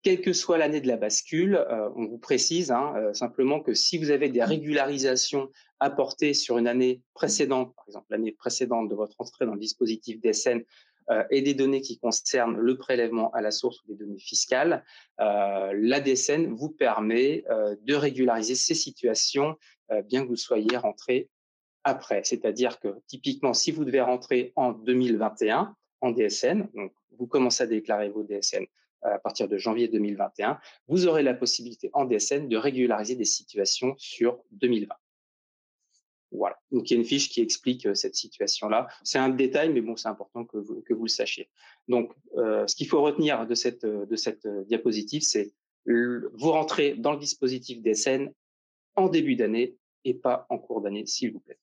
quelle que soit l'année de la bascule, on vous précise simplement que si vous avez des régularisations apportées sur une année précédente, par exemple l'année précédente de votre entrée dans le dispositif DSN, et des données qui concernent le prélèvement à la source ou des données fiscales, la DSN vous permet de régulariser ces situations, bien que vous soyez rentré après. C'est-à-dire que, typiquement, si vous devez rentrer en 2021 en DSN, donc vous commencez à déclarer vos DSN à partir de janvier 2021, vous aurez la possibilité en DSN de régulariser des situations sur 2020. Voilà. Donc, il y a une fiche qui explique cette situation-là. C'est un détail, mais bon, c'est important que vous le sachiez. Donc, ce qu'il faut retenir de cette diapositive, c'est vous rentrez dans le dispositif DSN en début d'année et pas en cours d'année, s'il vous plaît.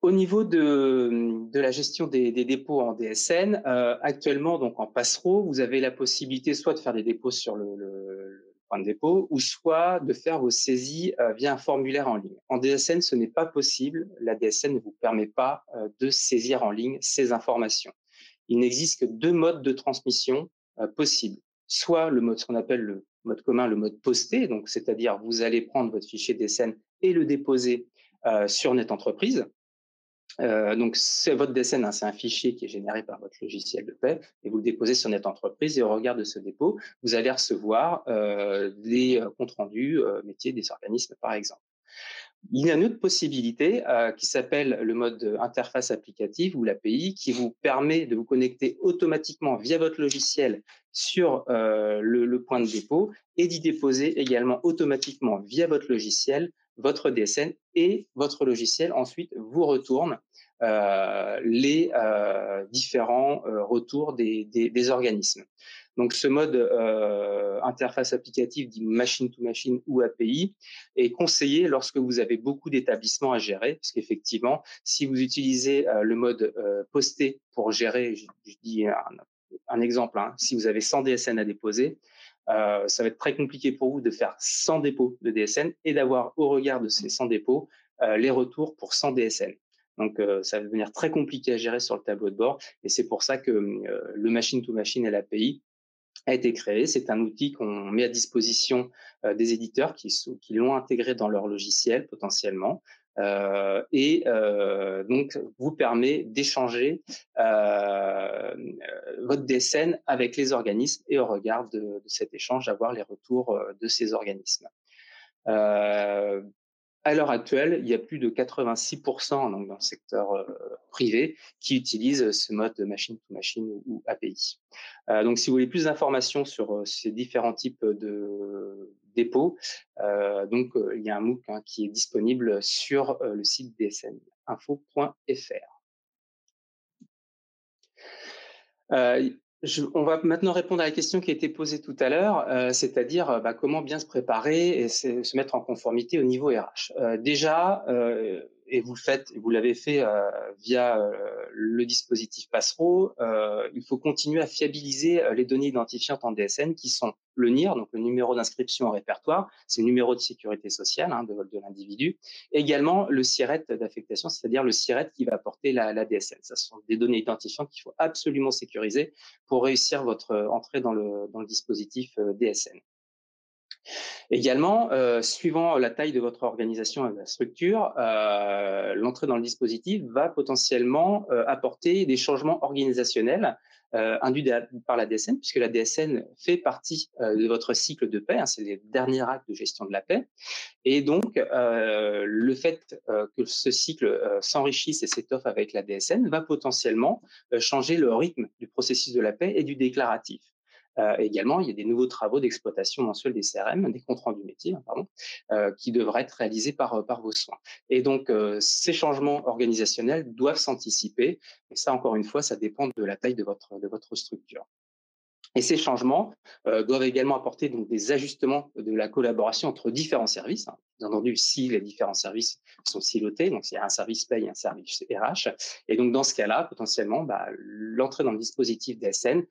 Au niveau de la gestion des dépôts en DSN, actuellement, donc en Passero, vous avez la possibilité soit de faire des dépôts sur le point de dépôt, ou soit de faire vos saisies via un formulaire en ligne. En DSN, ce n'est pas possible. La DSN ne vous permet pas de saisir en ligne ces informations. Il n'existe que deux modes de transmission possibles. Soit le mode, ce qu'on appelle le mode commun, le mode posté, donc c'est-à-dire vous allez prendre votre fichier DSN et le déposer sur NetEntreprise. Donc, c'est votre DSN, c'est un fichier qui est généré par votre logiciel de paie et vous le déposez sur NetEntreprise et au regard de ce dépôt, vous allez recevoir des comptes rendus métiers des organismes, par exemple. Il y a une autre possibilité qui s'appelle le mode interface applicative ou l'API qui vous permet de vous connecter automatiquement via votre logiciel sur le point de dépôt et d'y déposer également automatiquement via votre logiciel votre DSN et votre logiciel ensuite vous retourne les différents retours des organismes. Donc, ce mode interface applicative dit machine to machine ou API est conseillé lorsque vous avez beaucoup d'établissements à gérer, parce qu'effectivement, si vous utilisez le mode posté pour gérer, je dis un exemple, si vous avez 100 DSN à déposer, ça va être très compliqué pour vous de faire 100 dépôts de DSN et d'avoir au regard de ces 100 dépôts les retours pour 100 DSN. Donc, ça va devenir très compliqué à gérer sur le tableau de bord et c'est pour ça que le machine to machine et l'API a été créé. C'est un outil qu'on met à disposition des éditeurs qui l'ont intégré dans leur logiciel potentiellement et donc vous permet d'échanger votre DSN avec les organismes et au regard de cet échange, avoir les retours de ces organismes. À l'heure actuelle, il y a plus de 86% donc dans le secteur privé qui utilisent ce mode de machine-to-machine ou API. Donc, si vous voulez plus d'informations sur ces différents types de dépôts, il y a un MOOC qui est disponible sur le site dsninfo.fr. On va maintenant répondre à la question qui a été posée tout à l'heure, c'est-à-dire comment bien se préparer et se mettre en conformité au niveau RH. Déjà, et vous l'avez fait via le dispositif Passero, il faut continuer à fiabiliser les données identifiantes en DSN qui sont le NIR, donc le numéro d'inscription au répertoire, c'est le numéro de sécurité sociale de l'individu, et également le SIRET d'affectation, c'est-à-dire le SIRET qui va porter la DSN. Ça sont des données identifiantes qu'il faut absolument sécuriser pour réussir votre entrée dans le dispositif DSN. Également, suivant la taille de votre organisation et de la structure, l'entrée dans le dispositif va potentiellement apporter des changements organisationnels induits par la DSN, puisque la DSN fait partie de votre cycle de paix, c'est les derniers actes de gestion de la paix. Et donc, le fait que ce cycle s'enrichisse et s'étoffe avec la DSN va potentiellement changer le rythme du processus de la paix et du déclaratif. Également, il y a des nouveaux travaux d'exploitation mensuelle des CRM, des comptes rendus métiers, qui devraient être réalisés par vos soins. Et donc, ces changements organisationnels doivent s'anticiper. Et ça, encore une fois, ça dépend de la taille de votre structure. Et ces changements doivent également apporter donc des ajustements de la collaboration entre différents services. Bien entendu, si les différents services sont silotés, donc il y a un service paye et un service RH. Et donc, dans ce cas-là, potentiellement, l'entrée dans le dispositif DSN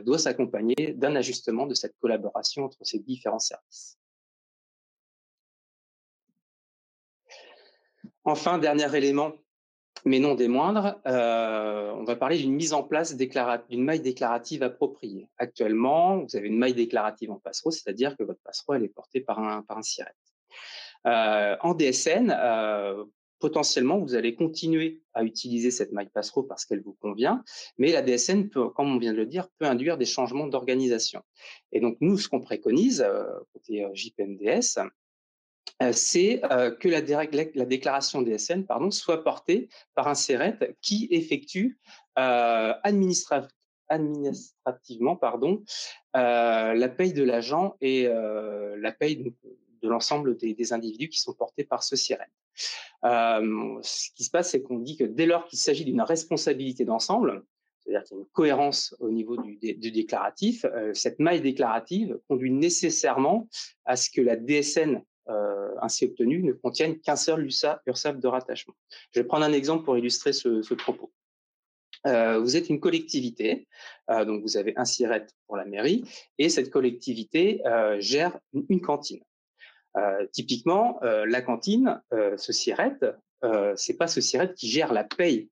doit s'accompagner d'un ajustement de cette collaboration entre ces différents services. Enfin, dernier élément, mais non des moindres, on va parler d'une mise en place d'une maille déclarative appropriée. Actuellement, vous avez une maille déclarative en Passero, c'est-à-dire que votre Passero elle est portée par un SIRET. En DSN, potentiellement, vous allez continuer à utiliser cette maille Passero parce qu'elle vous convient, mais la DSN, comme on vient de le dire, peut induire des changements d'organisation. Et donc, nous, ce qu'on préconise, côté JPMDS, c'est que la déclaration DSN soit portée par un SIRET qui effectue administrativement la paye de l'agent et la paye de l'ensemble des individus qui sont portés par ce SIRET. Ce qui se passe, c'est qu'on dit que dès lors qu'il s'agit d'une responsabilité d'ensemble, c'est-à-dire qu'il y a une cohérence au niveau du déclaratif, cette maille déclarative conduit nécessairement à ce que la DSN ainsi obtenue ne contienne qu'un seul URSSAF de rattachement. Je vais prendre un exemple pour illustrer ce propos. Vous êtes une collectivité, donc vous avez un SIRET pour la mairie, et cette collectivité gère une cantine. Typiquement, la cantine, ce SIRET, c'est pas ce SIRET qui gère la paye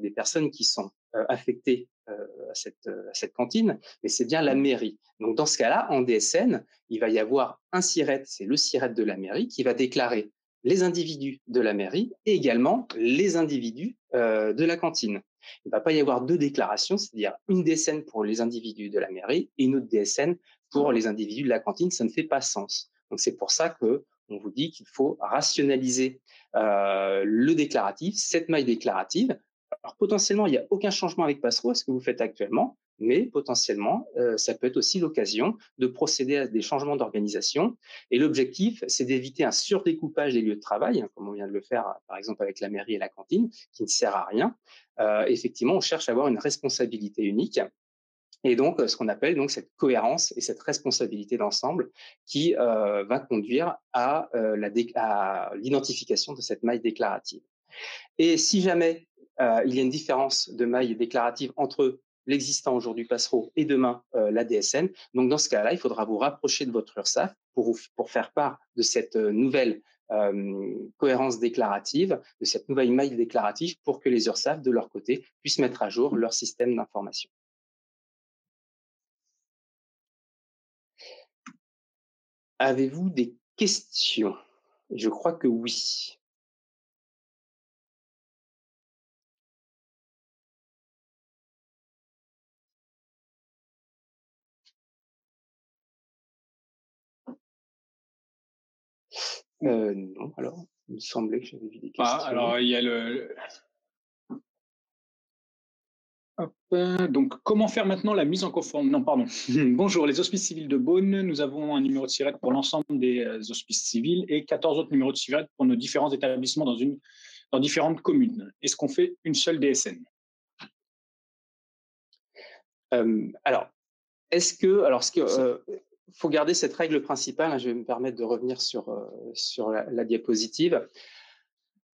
des personnes qui sont affectées à cette cantine, mais c'est bien la mairie. Donc dans ce cas-là, en DSN, il va y avoir un SIRET, c'est le SIRET de la mairie, qui va déclarer les individus de la mairie et également les individus de la cantine. Il ne va pas y avoir deux déclarations, c'est-à-dire une DSN pour les individus de la mairie et une autre DSN pour les individus de la cantine. Ça ne fait pas sens. Donc c'est pour ça que on vous dit qu'il faut rationaliser le déclaratif, cette maille déclarative. Alors potentiellement, il n'y a aucun changement avec Passero, ce que vous faites actuellement, mais potentiellement, ça peut être aussi l'occasion de procéder à des changements d'organisation. Et l'objectif, c'est d'éviter un surdécoupage des lieux de travail, comme on vient de le faire, par exemple, avec la mairie et la cantine, qui ne sert à rien. Effectivement, on cherche à avoir une responsabilité unique. Et donc, ce qu'on appelle donc cette cohérence et cette responsabilité d'ensemble qui va conduire à l'identification de cette maille déclarative. Et si jamais il y a une différence de maille déclarative entre l'existant aujourd'hui Passero et demain la DSN, donc dans ce cas-là, il faudra vous rapprocher de votre URSSAF pour faire part de cette nouvelle cohérence déclarative, de cette nouvelle maille déclarative pour que les URSSAF, de leur côté, puissent mettre à jour leur système d'information. Avez-vous des questions? Je crois que oui. Non, alors, il me semblait que j'avais vu des questions. Alors, il y a le... Donc, comment faire maintenant la mise en conformité? Non, pardon. Bonjour, les hospices civils de Beaune. Nous avons un numéro de SIRET pour l'ensemble des hospices civils et 14 autres numéros de SIRET pour nos différents établissements dans différentes communes. Est-ce qu'on fait une seule DSN? Alors, faut garder cette règle principale. Je vais me permettre de revenir sur la diapositive.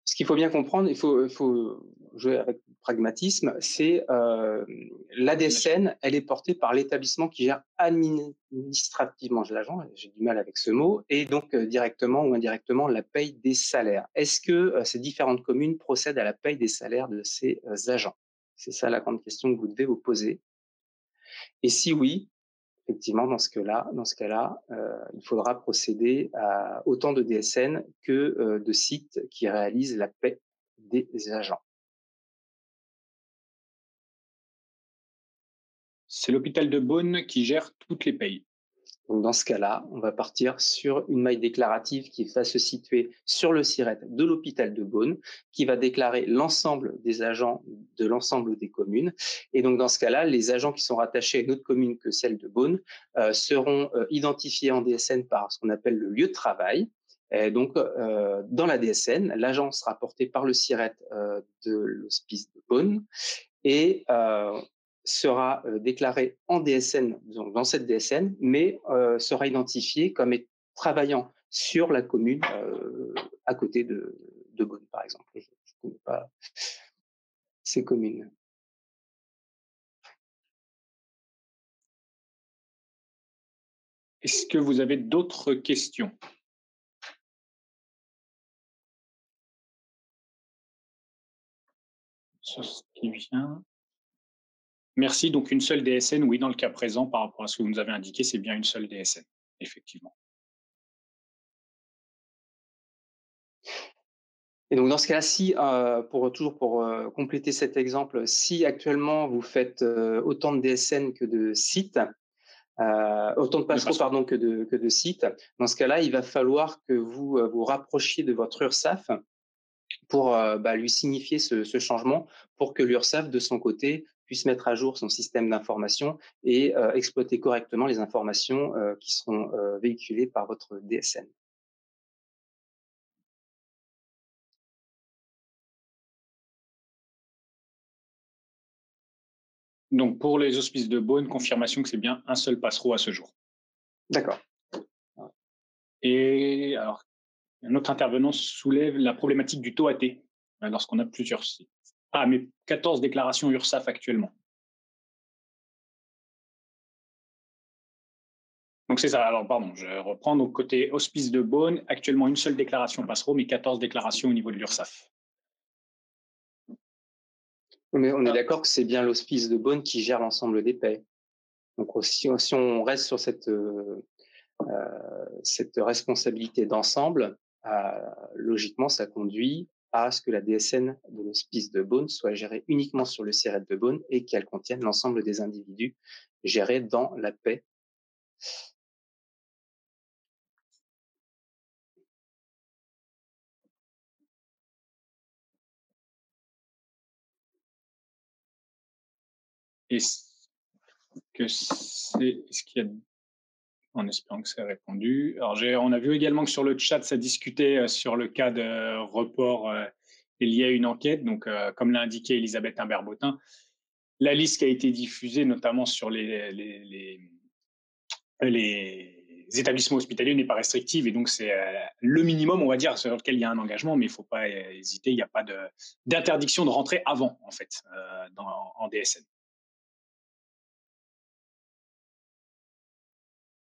Ce qu'il faut bien comprendre, il faut jouer avec pragmatisme, c'est l'ADSN, elle est portée par l'établissement qui gère administrativement l'agent, j'ai du mal avec ce mot, et donc directement ou indirectement la paye des salaires. Est-ce que ces différentes communes procèdent à la paye des salaires de ces agents? C'est ça la grande question que vous devez vous poser. Et si oui, effectivement, dans ce cas-là, il faudra procéder à autant de DSN que de sites qui réalisent la paie des agents. C'est l'hôpital de Beaune qui gère toutes les payes. Donc dans ce cas-là, on va partir sur une maille déclarative qui va se situer sur le SIRET de l'hôpital de Beaune, qui va déclarer l'ensemble des agents de l'ensemble des communes. Et donc dans ce cas-là, les agents qui sont rattachés à une autre commune que celle de Beaune seront identifiés en DSN par ce qu'on appelle le lieu de travail. Et donc, dans la DSN, l'agent sera porté par le SIRET de l'hospice de Beaune et sera déclaré en DSN, donc dans cette DSN, mais sera identifié comme travaillant sur la commune à côté de Beaune, par exemple. Je ne connais pas ces communes. Est-ce que vous avez d'autres questions? Sur ce qui vient. Merci. Donc, une seule DSN, oui, dans le cas présent, par rapport à ce que vous nous avez indiqué, c'est bien une seule DSN, effectivement. Et donc, dans ce cas-là, si, pour compléter cet exemple, si actuellement vous faites autant de DSN que de sites, autant de passereaux, pardon, que de sites, dans ce cas-là, il va falloir que vous vous rapprochiez de votre URSSAF pour lui signifier ce changement, pour que l'URSSAF, de son côté, puisse mettre à jour son système d'information et exploiter correctement les informations qui seront véhiculées par votre DSN. Donc, pour les hospices de Beaune, confirmation que c'est bien un seul passereau à ce jour. D'accord. Et alors, un autre intervenant soulève la problématique du taux AT lorsqu'on a plusieurs sites. Ah, mais 14 déclarations URSSAF actuellement. Donc c'est ça. Alors pardon, je reprends. Donc côté hospice de Beaune, actuellement une seule déclaration passereau, mais 14 déclarations au niveau de l'URSSAF. Mais on est d'accord que c'est bien l'hospice de Beaune qui gère l'ensemble des paies. Donc si on reste sur cette responsabilité d'ensemble, logiquement, ça conduit à ce que la DSN de l'hospice de Beaune soit gérée uniquement sur le SIRET de Beaune et qu'elle contienne l'ensemble des individus gérés dans la paix. Est-ce qu'il y a, en espérant que c'est répondu. Alors on a vu également que sur le chat, ça discutait sur le cas de report lié à une enquête. Donc, comme l'a indiqué Elisabeth Imbert-Bottin, la liste qui a été diffusée, notamment sur les établissements hospitaliers, n'est pas restrictive. Et donc, c'est le minimum, on va dire, sur lequel il y a un engagement, mais il ne faut pas hésiter. Il n'y a pas d'interdiction de rentrer avant, en fait, en DSN.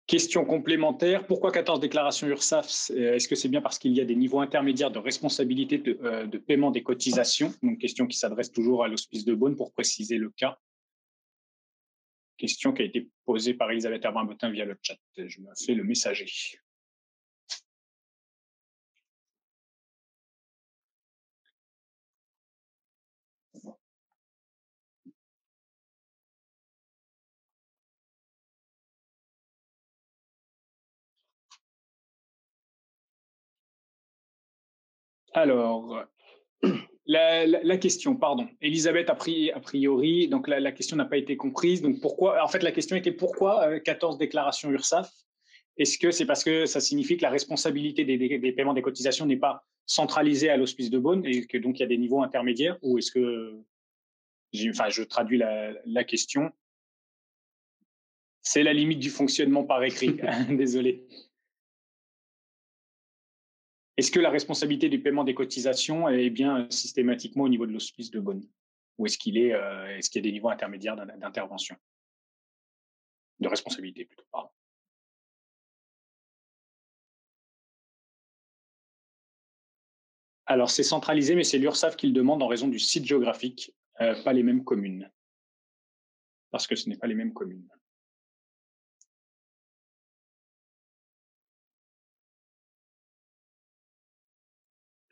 Question complémentaire, pourquoi 14 déclarations URSSAF? Est-ce que c'est bien parce qu'il y a des niveaux intermédiaires de responsabilité de paiement des cotisations? Donc, question qui s'adresse toujours à l'hospice de Beaune pour préciser le cas. Question qui a été posée par Elisabeth Herbin-Bottin via le chat. Je me fais le messager. Alors, la question, pardon. Elisabeth, a priori, donc la question n'a pas été comprise. Donc, pourquoi? En fait, la question était pourquoi 14 déclarations URSSAF? Est-ce que c'est parce que ça signifie que la responsabilité des paiements des cotisations n'est pas centralisée à l'hospice de Beaune et que donc il y a des niveaux intermédiaires? Ou est-ce que, je traduis la question. C'est la limite du fonctionnement par écrit. Désolé. Est-ce que la responsabilité du paiement des cotisations est bien systématiquement au niveau de l'hospice de Beaune? Ou est-ce qu'il y a des niveaux intermédiaires d'intervention? De responsabilité plutôt, pardon. Alors, c'est centralisé, mais c'est l'URSSAF qui le demande en raison du site géographique, pas les mêmes communes. Parce que ce n'est pas les mêmes communes.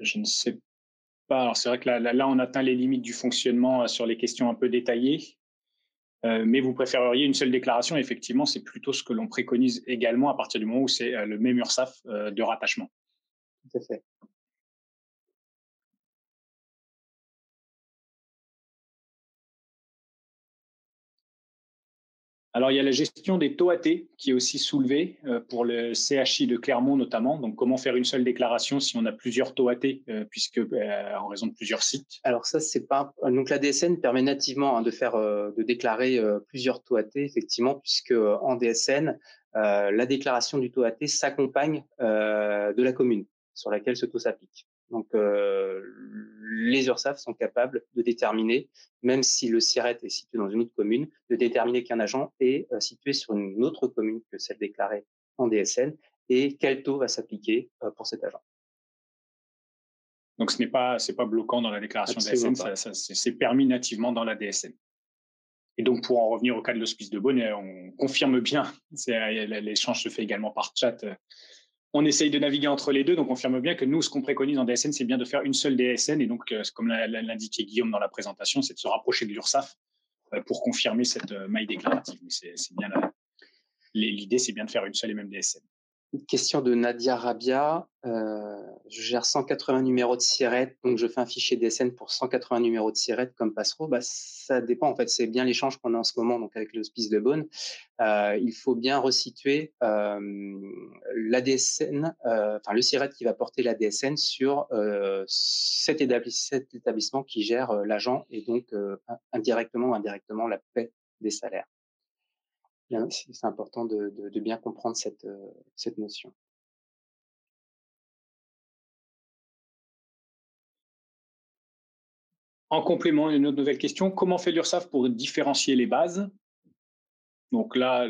Je ne sais pas. Alors, c'est vrai que là, on atteint les limites du fonctionnement sur les questions un peu détaillées. Mais vous préféreriez une seule déclaration. Effectivement, c'est plutôt ce que l'on préconise également à partir du moment où c'est le même URSSAF de rattachement. Tout à fait. Alors, il y a la gestion des TOAT qui est aussi soulevée pour le CHI de Clermont notamment. Donc, comment faire une seule déclaration si on a plusieurs TOAT, puisque en raison de plusieurs sites? Alors ça, c'est pas. Donc la DSN permet nativement de déclarer plusieurs TOAT, effectivement, puisque en DSN, la déclaration du TOAT s'accompagne de la commune sur laquelle ce taux s'applique. Donc les URSSAF sont capables de déterminer, même si le SIRET est situé dans une autre commune, de déterminer qu'un agent est situé sur une autre commune que celle déclarée en DSN et quel taux va s'appliquer pour cet agent. Donc, c'est pas bloquant dans la déclaration Absolument DSN, pas. c'est permis nativement dans la DSN. Et donc, pour en revenir au cas de l'hospice de Beaune, on confirme bien, l'échange se fait également par chat, on essaye de naviguer entre les deux, donc on confirme bien que nous, ce qu'on préconise en DSN, c'est bien de faire une seule DSN, et donc, comme l'indiquait Guillaume dans la présentation, c'est de se rapprocher de l'URSSAF pour confirmer cette maille déclarative. Mais c'est bien l'idée, c'est bien de faire une seule et même DSN. Une question de Nadia Rabia. Je gère 180 numéros de SIRET, donc je fais un fichier DSN pour 180 numéros de SIRET comme passereau. Ça dépend, en fait, c'est bien l'échange qu'on a en ce moment donc avec l'hospice de Beaune. Il faut bien resituer la DSN, le SIRET qui va porter la DSN sur cet établissement qui gère l'agent et donc indirectement ou indirectement la paie des salaires. C'est important de bien comprendre cette notion. En complément, une autre nouvelle question, comment fait l'URSSAF pour différencier les bases? Donc là,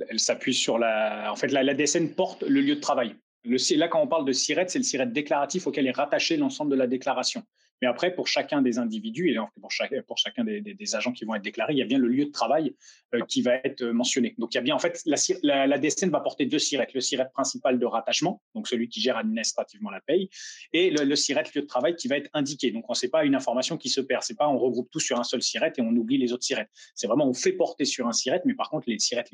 elle s'appuie sur en fait, la DSN porte le lieu de travail. Là, quand on parle de SIRET, c'est le SIRET déclaratif auquel est rattaché l'ensemble de la déclaration. Mais après, pour chacun des individus et pour chacun des agents qui vont être déclarés, il y a bien le lieu de travail qui va être mentionné. Donc, il y a bien, en fait, la DSN va porter deux SIRET. Le SIRET principal de rattachement, donc celui qui gère administrativement la paye, et le SIRET lieu de travail qui va être indiqué. Donc, ce n'est pas une information qui se perd. C'est pas on regroupe tout sur un seul SIRET et on oublie les autres SIRET. C'est vraiment on fait porter sur un SIRET, mais par contre, les SIRET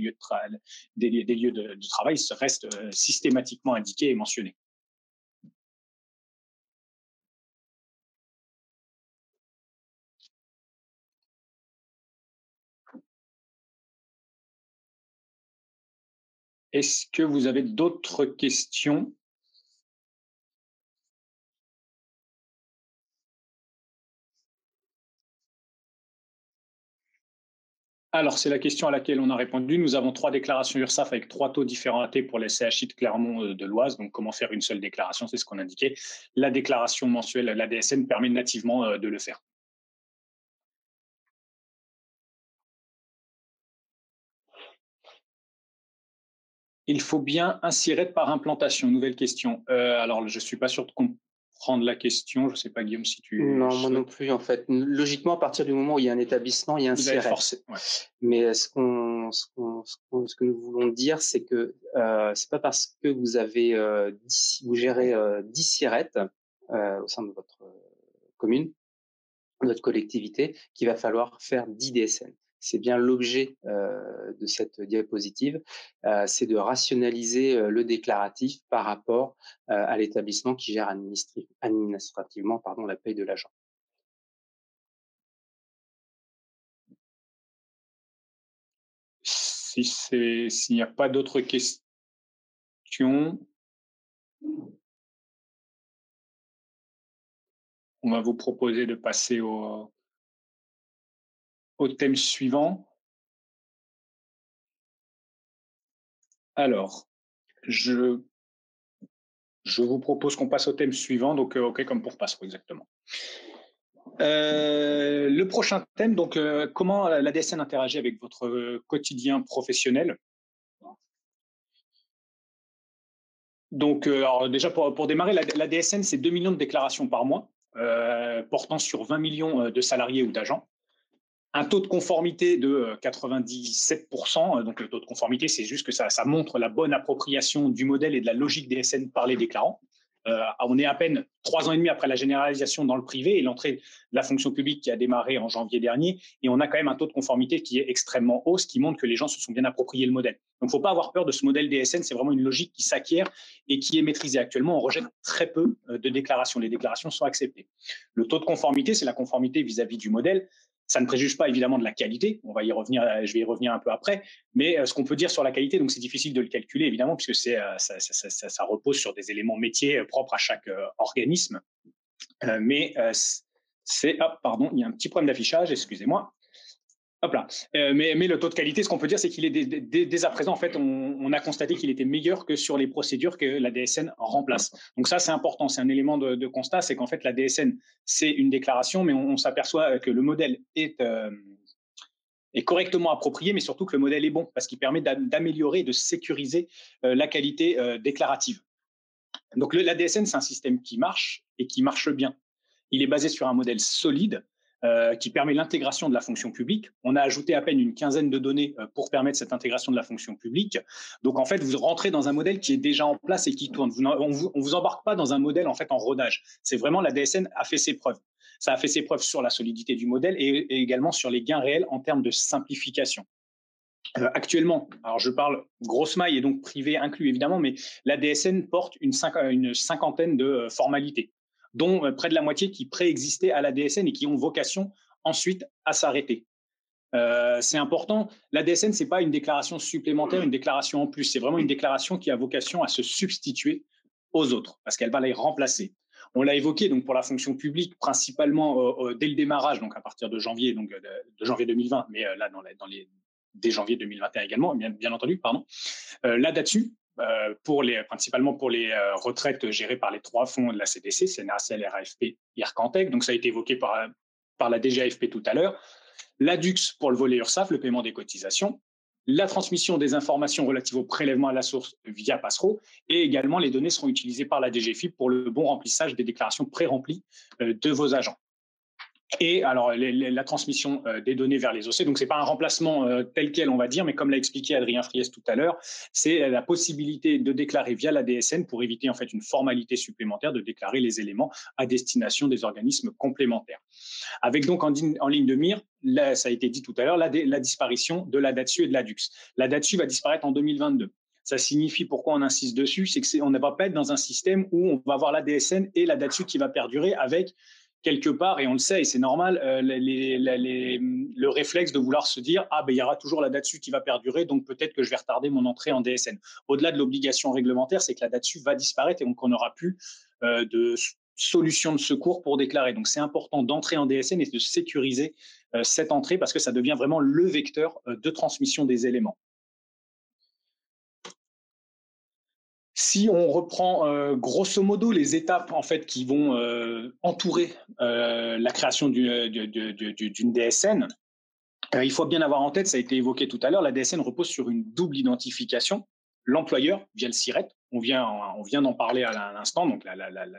des lieux de travail restent systématiquement indiqués et mentionnés. Est-ce que vous avez d'autres questions? Alors, c'est la question à laquelle on a répondu. Nous avons 3 déclarations URSSAF avec 3 taux différents AT pour les CHI de Clermont de l'Oise. Donc, comment faire une seule déclaration? C'est ce qu'on indiquait. La déclaration mensuelle, la DSN, permet nativement de le faire. Il faut bien un SIRET par implantation. Nouvelle question. Alors, je ne suis pas sûr de comprendre la question. Je ne sais pas, Guillaume, si tu... Non, moi non plus, en fait. Logiquement, à partir du moment où il y a un établissement, il y a un SIRET. Ouais. Mais ce que nous voulons dire, c'est que c'est pas parce que vous gérez 10 SIRET au sein de votre commune, notre collectivité, qu'il va falloir faire 10 DSN. C'est bien l'objet de cette diapositive, c'est de rationaliser le déclaratif par rapport à l'établissement qui gère administrativement la paye de l'agent. S'il n'y a pas d'autres questions, on va vous proposer de passer au thème suivant. Alors, je Je vous propose qu'on passe au thème suivant, donc OK comme pour Passero, exactement. Le prochain thème, donc comment la DSN interagit avec votre quotidien professionnel. Donc, alors déjà pour démarrer, la DSN, c'est 2 millions de déclarations par mois, portant sur 20 millions de salariés ou d'agents. Un taux de conformité de 97%. Donc, le taux de conformité, c'est juste que ça montre la bonne appropriation du modèle et de la logique DSN par les déclarants. On est à peine 3 ans et demi après la généralisation dans le privé et l'entrée de la fonction publique qui a démarré en janvier dernier. Et on a quand même un taux de conformité qui est extrêmement haut, ce qui montre que les gens se sont bien appropriés le modèle. Donc, il ne faut pas avoir peur de ce modèle DSN. C'est vraiment une logique qui s'acquiert et qui est maîtrisée. Actuellement, on rejette très peu de déclarations. Les déclarations sont acceptées. Le taux de conformité, c'est la conformité vis-à-vis du modèle. Ça ne préjuge pas évidemment de la qualité, on va y revenir, je vais y revenir un peu après, mais ce qu'on peut dire sur la qualité, donc c'est difficile de le calculer évidemment puisque ça repose sur des éléments métiers propres à chaque organisme, mais pardon, il y a un petit problème d'affichage, excusez-moi. Hop là. Mais le taux de qualité, ce qu'on peut dire, c'est qu'il est dès à présent, en fait, on a constaté qu'il était meilleur que sur les procédures que la DSN remplace. Donc ça, c'est important, c'est un élément de constat, c'est qu'en fait, la DSN, c'est une déclaration, mais on s'aperçoit que le modèle est correctement approprié, mais surtout que le modèle est bon, parce qu'il permet d'améliorer et de sécuriser la qualité déclarative. Donc la DSN, c'est un système qui marche et qui marche bien. Il est basé sur un modèle solide, qui permet l'intégration de la fonction publique. On a ajouté à peine une quinzaine de données pour permettre cette intégration de la fonction publique. Donc, en fait, vous rentrez dans un modèle qui est déjà en place et qui tourne. On vous embarque pas dans un modèle en fait en rodage. C'est vraiment la DSN a fait ses preuves. Ça a fait ses preuves sur la solidité du modèle et également sur les gains réels en termes de simplification. Actuellement, alors je parle grosse maille et donc privé inclus évidemment, mais la DSN porte une cinquantaine de formalités, dont près de la moitié qui préexistaient à la DSN et qui ont vocation ensuite à s'arrêter. C'est important. La DSN, c'est pas une déclaration supplémentaire, une déclaration en plus. C'est vraiment une déclaration qui a vocation à se substituer aux autres, parce qu'elle va les remplacer. On l'a évoqué donc pour la fonction publique, principalement dès le démarrage, donc à partir de janvier, donc de janvier 2020, mais là dès janvier 2021 également, bien entendu, pardon. Là-dessus, principalement pour les retraites gérées par les 3 fonds de la CDC, CNRACL, RAFP, IRCANTEC. Donc, ça a été évoqué par la DGAFP tout à l'heure. L'ADUX pour le volet URSSAF, le paiement des cotisations. La transmission des informations relatives au prélèvement à la source via Passero. Et également, les données seront utilisées par la DGFiP pour le bon remplissage des déclarations pré-remplies de vos agents. Et alors, la transmission des données vers les OC, donc ce n'est pas un remplacement tel quel, on va dire, mais comme l'a expliqué Adrien Friès tout à l'heure, c'est la possibilité de déclarer via la DSN pour éviter en fait une formalité supplémentaire de déclarer les éléments à destination des organismes complémentaires. Avec donc en ligne de mire, là, ça a été dit tout à l'heure, la disparition de la DATSU et de l'ADUX. La DATSU va disparaître en 2022. Ça signifie, pourquoi on insiste dessus, c'est qu'on ne va pas être dans un système où on va avoir la DSN et la DATSU qui va perdurer avec quelque part, et on le sait, et c'est normal, le réflexe de vouloir se dire « Ah, ben, il y aura toujours la DATSU qui va perdurer, donc peut-être que je vais retarder mon entrée en DSN ». Au-delà de l'obligation réglementaire, c'est que la DATSU va disparaître et donc on n'aura plus de solution de secours pour déclarer. Donc, c'est important d'entrer en DSN et de sécuriser cette entrée parce que ça devient vraiment le vecteur de transmission des éléments. Si on reprend grosso modo les étapes en fait qui vont entourer la création d'une DSN, il faut bien avoir en tête, ça a été évoqué tout à l'heure, la DSN repose sur une double identification. L'employeur via le SIRET, on vient d'en parler à l'instant, donc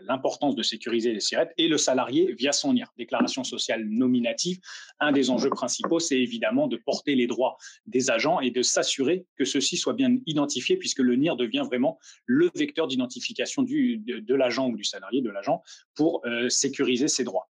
l'importance de sécuriser les SIRET, et le salarié via son NIR, déclaration sociale nominative. Un des enjeux principaux, c'est évidemment de porter les droits des agents et de s'assurer que ceux-ci soient bien identifiés, puisque le NIR devient vraiment le vecteur d'identification de l'agent ou du salarié de l'agent pour sécuriser ses droits.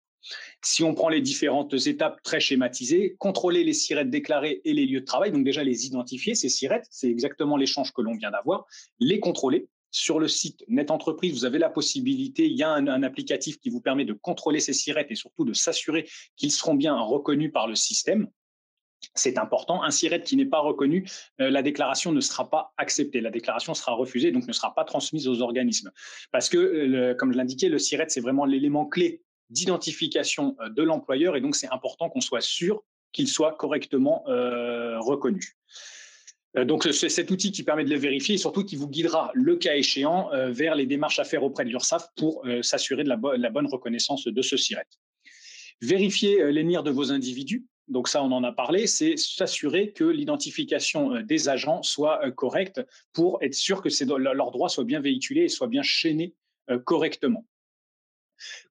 Si on prend les différentes étapes très schématisées, contrôler les SIRET déclarés et les lieux de travail, donc déjà les identifier, ces SIRET, c'est exactement l'échange que l'on vient d'avoir, les contrôler. Sur le site Net Entreprise, vous avez la possibilité, il y a un applicatif qui vous permet de contrôler ces SIRET et surtout de s'assurer qu'ils seront bien reconnus par le système. C'est important. Un SIRET qui n'est pas reconnu, la déclaration ne sera pas acceptée. La déclaration sera refusée, donc ne sera pas transmise aux organismes. Parce que, comme je l'indiquais, le SIRET, c'est vraiment l'élément clé d'identification de l'employeur et donc c'est important qu'on soit sûr qu'il soit correctement reconnu. Donc, c'est cet outil qui permet de le vérifier et surtout qui vous guidera, le cas échéant, vers les démarches à faire auprès de l'URSSAF pour s'assurer de la bonne reconnaissance de ce SIRET. Vérifier les NIR de vos individus. Donc ça, on en a parlé, c'est s'assurer que l'identification des agents soit correcte pour être sûr que leurs droits soient bien véhiculés et soient bien chaînés correctement.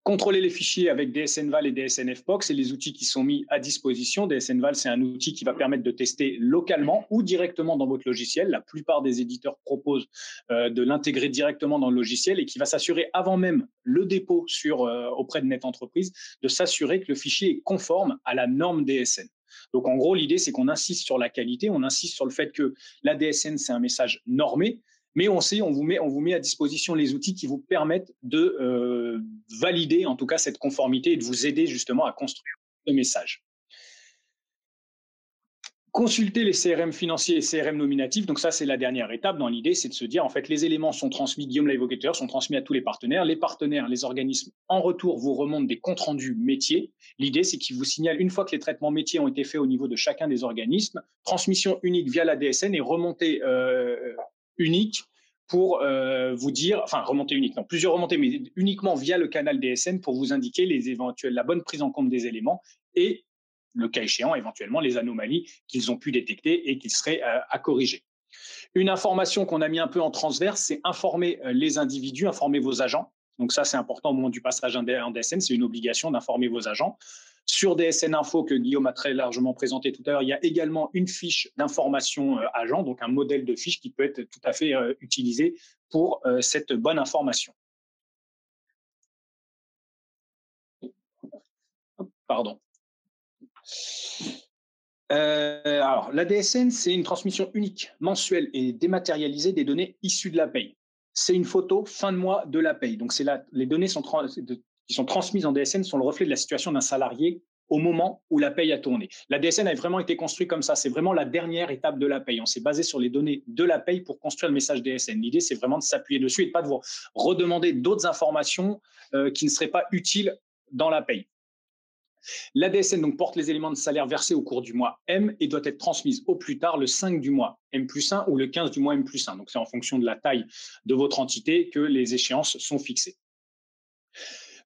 Contrôler les fichiers avec DSNVAL et DSNFPOC, c'est les outils qui sont mis à disposition. DSNVAL, c'est un outil qui va permettre de tester localement ou directement dans votre logiciel. La plupart des éditeurs proposent de l'intégrer directement dans le logiciel et qui va s'assurer avant même le dépôt auprès de NetEntreprise de s'assurer que le fichier est conforme à la norme DSN. Donc en gros, l'idée, c'est qu'on insiste sur la qualité, on insiste sur le fait que la DSN, c'est un message normé. Mais on vous met à disposition les outils qui vous permettent de valider en tout cas cette conformité et de vous aider justement à construire le message. Consulter les CRM financiers et CRM nominatifs. Donc ça, c'est la dernière étape dans l'idée, c'est de se dire en fait les éléments sont transmis, Guillaume l'a évoqué tout à l'heure, sont transmis à tous les partenaires. Les partenaires, les organismes en retour vous remontent des comptes rendus métiers. L'idée, c'est qu'ils vous signalent une fois que les traitements métiers ont été faits au niveau de chacun des organismes, transmission unique via la DSN et remontée unique pour vous dire, enfin remontée unique, non, plusieurs remontées, mais uniquement via le canal DSN pour vous indiquer la bonne prise en compte des éléments et, le cas échéant, éventuellement les anomalies qu'ils ont pu détecter et qu'ils seraient à corriger. Une information qu'on a mis un peu en transverse, c'est informer les individus, informer vos agents. Donc ça, c'est important au moment du passage en DSN, c'est une obligation d'informer vos agents. Sur DSN Info, que Guillaume a très largement présenté tout à l'heure, il y a également une fiche d'information agent, donc un modèle de fiche qui peut être tout à fait utilisé pour cette bonne information. Pardon. Alors, la DSN, c'est une transmission unique, mensuelle et dématérialisée des données issues de la paye. C'est une photo fin de mois de la paye. Donc, les données qui sont transmises en DSN sont le reflet de la situation d'un salarié au moment où la paye a tourné. La DSN a vraiment été construite comme ça. C'est vraiment la dernière étape de la paye. On s'est basé sur les données de la paye pour construire le message DSN. L'idée, c'est vraiment de s'appuyer dessus et de ne pas de vous redemander d'autres informations qui ne seraient pas utiles dans la paye. La DSN donc, porte les éléments de salaire versés au cours du mois M et doit être transmise au plus tard le 5 du mois M+1 ou le 15 du mois M+1. Donc, c'est en fonction de la taille de votre entité que les échéances sont fixées.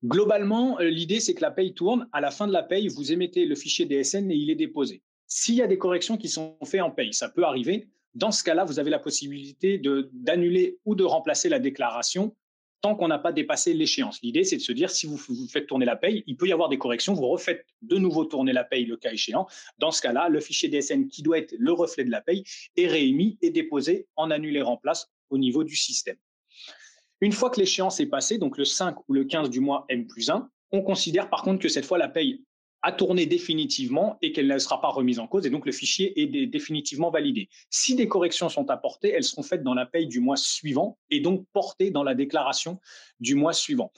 Globalement, l'idée, c'est que la paye tourne. À la fin de la paye, vous émettez le fichier DSN et il est déposé. S'il y a des corrections qui sont faites en paye, ça peut arriver. Dans ce cas-là, vous avez la possibilité d'annuler ou de remplacer la déclaration tant qu'on n'a pas dépassé l'échéance. L'idée, c'est de se dire, si vous faites tourner la paye, il peut y avoir des corrections, vous refaites de nouveau tourner la paye le cas échéant. Dans ce cas-là, le fichier DSN qui doit être le reflet de la paye est réémis et déposé en annulé-remplace au niveau du système. Une fois que l'échéance est passée, donc le 5 ou le 15 du mois M+1, on considère par contre que cette fois la paye a tourné définitivement et qu'elle ne sera pas remise en cause et donc le fichier est définitivement validé. Si des corrections sont apportées, elles seront faites dans la paye du mois suivant et donc portées dans la déclaration du mois suivant.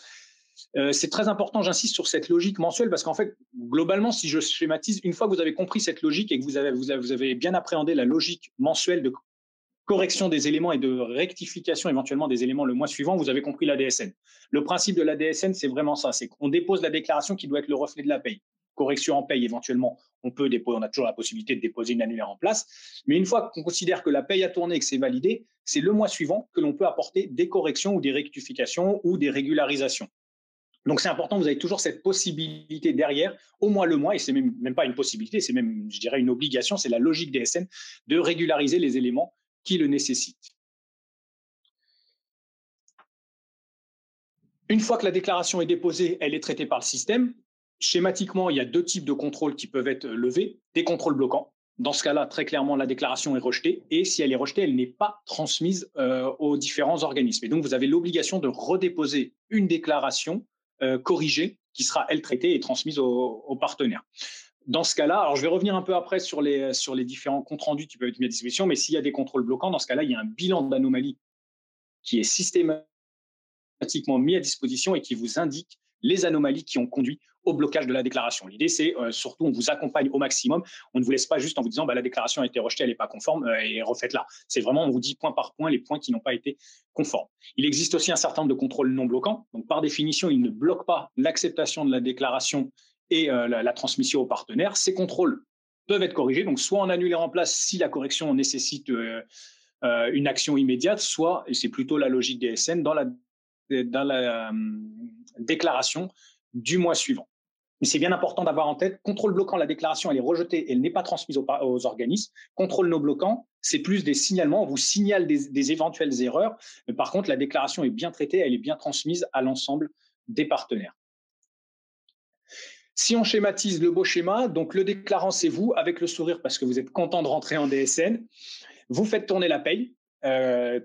C'est très important, j'insiste sur cette logique mensuelle parce qu'en fait, globalement, si je schématise, une fois que vous avez compris cette logique et que vous avez bien appréhendé la logique mensuelle de correction des éléments et de rectification éventuellement des éléments le mois suivant, vous avez compris la DSN. Le principe de la DSN, c'est vraiment ça, c'est qu'on dépose la déclaration qui doit être le reflet de la paye. Correction en paye, éventuellement, on a toujours la possibilité de déposer une annulaire en place. Mais une fois qu'on considère que la paye a tourné et que c'est validé, c'est le mois suivant que l'on peut apporter des corrections ou des rectifications ou des régularisations. Donc, c'est important, vous avez toujours cette possibilité derrière, au moins le mois, et c'est même pas une possibilité, c'est même, je dirais, une obligation, c'est la logique DSN de régulariser les éléments qui le nécessitent. Une fois que la déclaration est déposée, elle est traitée par le système. Schématiquement, il y a deux types de contrôles qui peuvent être levés. Des contrôles bloquants. Dans ce cas-là, très clairement, la déclaration est rejetée. Et si elle est rejetée, elle n'est pas transmise aux différents organismes. Et donc, vous avez l'obligation de redéposer une déclaration corrigée qui sera, elle, traitée et transmise aux partenaires. Dans ce cas-là, alors je vais revenir un peu après sur les différents comptes rendus qui peuvent être mis à disposition, mais s'il y a des contrôles bloquants, dans ce cas-là, il y a un bilan d'anomalie qui est systématiquement mis à disposition et qui vous indique les anomalies qui ont conduit au blocage de la déclaration. L'idée, c'est surtout, on vous accompagne au maximum. On ne vous laisse pas juste en vous disant la déclaration a été rejetée, elle n'est pas conforme et refaites-la. C'est vraiment, on vous dit point par point les points qui n'ont pas été conformes. Il existe aussi un certain nombre de contrôles non bloquants. Donc, par définition, ils ne bloquent pas l'acceptation de la déclaration et la transmission aux partenaires. Ces contrôles peuvent être corrigées. Donc, soit en annuler en place si la correction nécessite une action immédiate, soit, et c'est plutôt la logique DSN, dans la déclaration du mois suivant. Mais c'est bien important d'avoir en tête, contrôle bloquant, la déclaration, elle est rejetée, elle n'est pas transmise aux organismes. Contrôle non bloquant, c'est plus des signalements, on vous signale des éventuelles erreurs. Mais par contre, la déclaration est bien traitée, elle est bien transmise à l'ensemble des partenaires. Si on schématise le beau schéma, donc le déclarant, c'est vous, avec le sourire parce que vous êtes content de rentrer en DSN. Vous faites tourner la paye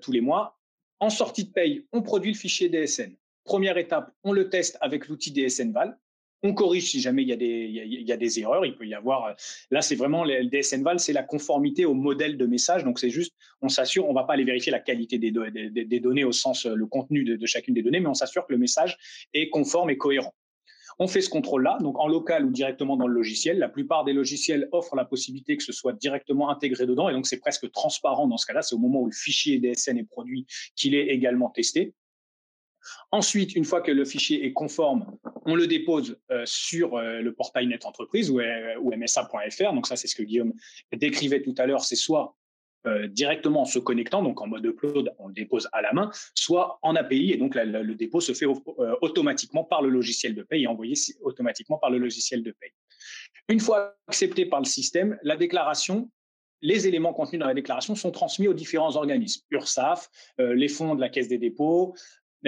tous les mois. En sortie de paye, on produit le fichier DSN. Première étape, on le teste avec l'outil DSN Val. On corrige si jamais il y a des erreurs. Il peut y avoir. Là, c'est vraiment le DSN Val, c'est la conformité au modèle de message. Donc, c'est juste, on s'assure, on ne va pas aller vérifier la qualité des données au sens, le contenu de chacune des données, mais on s'assure que le message est conforme et cohérent. On fait ce contrôle-là, donc en local ou directement dans le logiciel. La plupart des logiciels offrent la possibilité que ce soit directement intégré dedans, et donc c'est presque transparent dans ce cas-là. C'est au moment où le fichier DSN est produit qu'il est également testé. Ensuite, une fois que le fichier est conforme, on le dépose sur le portail Net Entreprise ou msa.fr. Donc ça, c'est ce que Guillaume décrivait tout à l'heure. C'est soit directement en se connectant, donc en mode upload, on le dépose à la main, soit en API, et donc le dépôt se fait automatiquement par le logiciel de paye et envoyé automatiquement par le logiciel de paye. Une fois accepté par le système, la déclaration, les éléments contenus dans la déclaration sont transmis aux différents organismes, URSSAF, les fonds de la Caisse des dépôts,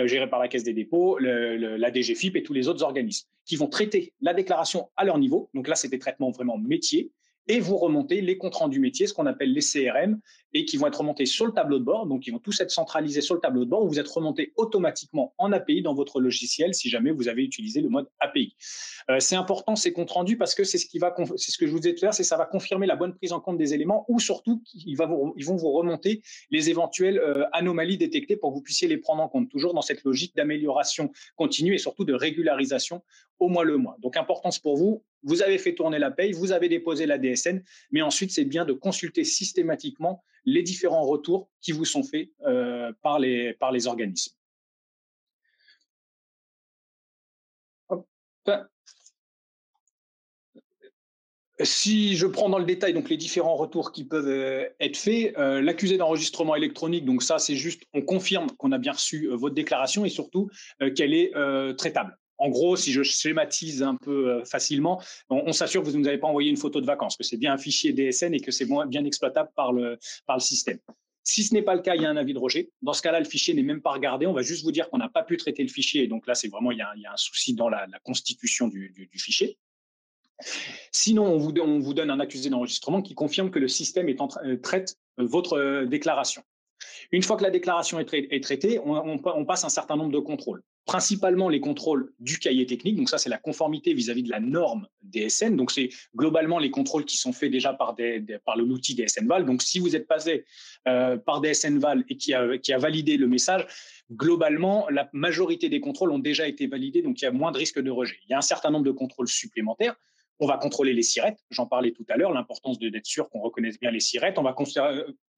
gérés par la Caisse des dépôts, la DGFiP et tous les autres organismes qui vont traiter la déclaration à leur niveau. Donc là, c'est des traitements vraiment métiers. Et vous remontez les comptes rendus métiers, ce qu'on appelle les CRM, et qui vont être remontés sur le tableau de bord. Donc, ils vont tous être centralisés sur le tableau de bord où vous êtes remontés automatiquement en API dans votre logiciel si jamais vous avez utilisé le mode API. C'est important ces comptes rendus parce que c'est ce que je vous disais tout à l'heure, c'est ça va confirmer la bonne prise en compte des éléments ou surtout ils vont vous remonter les éventuelles anomalies détectées pour que vous puissiez les prendre en compte, toujours dans cette logique d'amélioration continue et surtout de régularisation au mois le mois. Donc, importance pour vous, vous avez fait tourner la paye, vous avez déposé la DSN, mais ensuite, c'est bien de consulter systématiquement les différents retours qui vous sont faits par les organismes. Hop. Si je prends dans le détail donc les différents retours qui peuvent être faits, l'accusé d'enregistrement électronique, donc ça, c'est juste, on confirme qu'on a bien reçu votre déclaration et surtout qu'elle est traitable. En gros, si je schématise un peu facilement, on s'assure que vous ne nous avez pas envoyé une photo de vacances, que c'est bien un fichier DSN et que c'est bien exploitable par le système. Si ce n'est pas le cas, il y a un avis de rejet. Dans ce cas-là, le fichier n'est même pas regardé. On va juste vous dire qu'on n'a pas pu traiter le fichier. Et donc là, c'est vraiment, il y a un souci dans la constitution du fichier. Sinon, on vous donne un accusé d'enregistrement qui confirme que le système traite votre déclaration. Une fois que la déclaration est traitée, on passe un certain nombre de contrôles. Principalement les contrôles du cahier technique. Donc ça, c'est la conformité vis-à-vis de la norme DSN. Donc c'est globalement les contrôles qui sont faits déjà par l'outil DSN Val. Donc si vous êtes passé par DSN Val et qui a validé le message, globalement, la majorité des contrôles ont déjà été validés. Donc il y a moins de risque de rejet. Il y a un certain nombre de contrôles supplémentaires. On va contrôler les SIRET, j'en parlais tout à l'heure, l'importance d'être sûr qu'on reconnaisse bien les SIRET. On va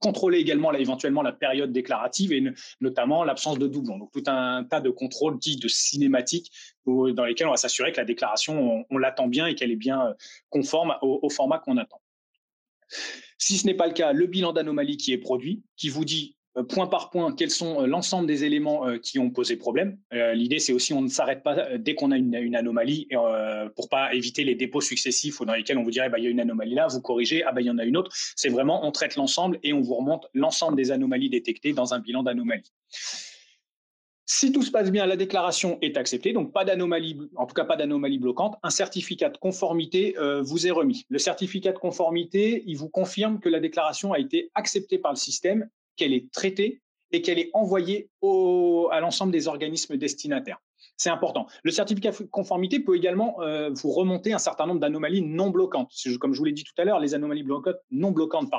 contrôler également éventuellement la période déclarative et notamment l'absence de doublons. Donc tout un tas de contrôles dits de cinématiques dans lesquels on va s'assurer que la déclaration, on l'attend bien et qu'elle est bien conforme au format qu'on attend. Si ce n'est pas le cas, le bilan d'anomalie qui est produit, qui vous dit point par point, quels sont l'ensemble des éléments qui ont posé problème. L'idée, c'est aussi on ne s'arrête pas dès qu'on a une anomalie pour pas éviter les dépôts successifs dans lesquels on vous dirait il y a une anomalie là, vous corrigez, il y en a une autre. C'est vraiment on traite l'ensemble et on vous remonte l'ensemble des anomalies détectées dans un bilan d'anomalie. Si tout se passe bien, la déclaration est acceptée, donc pas d'anomalie, en tout cas pas d'anomalie bloquante. Un certificat de conformité vous est remis. Le certificat de conformité, il vous confirme que la déclaration a été acceptée par le système, qu'elle est traitée et qu'elle est envoyée à l'ensemble des organismes destinataires. C'est important. Le certificat de conformité peut également vous remonter un certain nombre d'anomalies non bloquantes. Comme je vous l'ai dit tout à l'heure, les anomalies non bloquantes,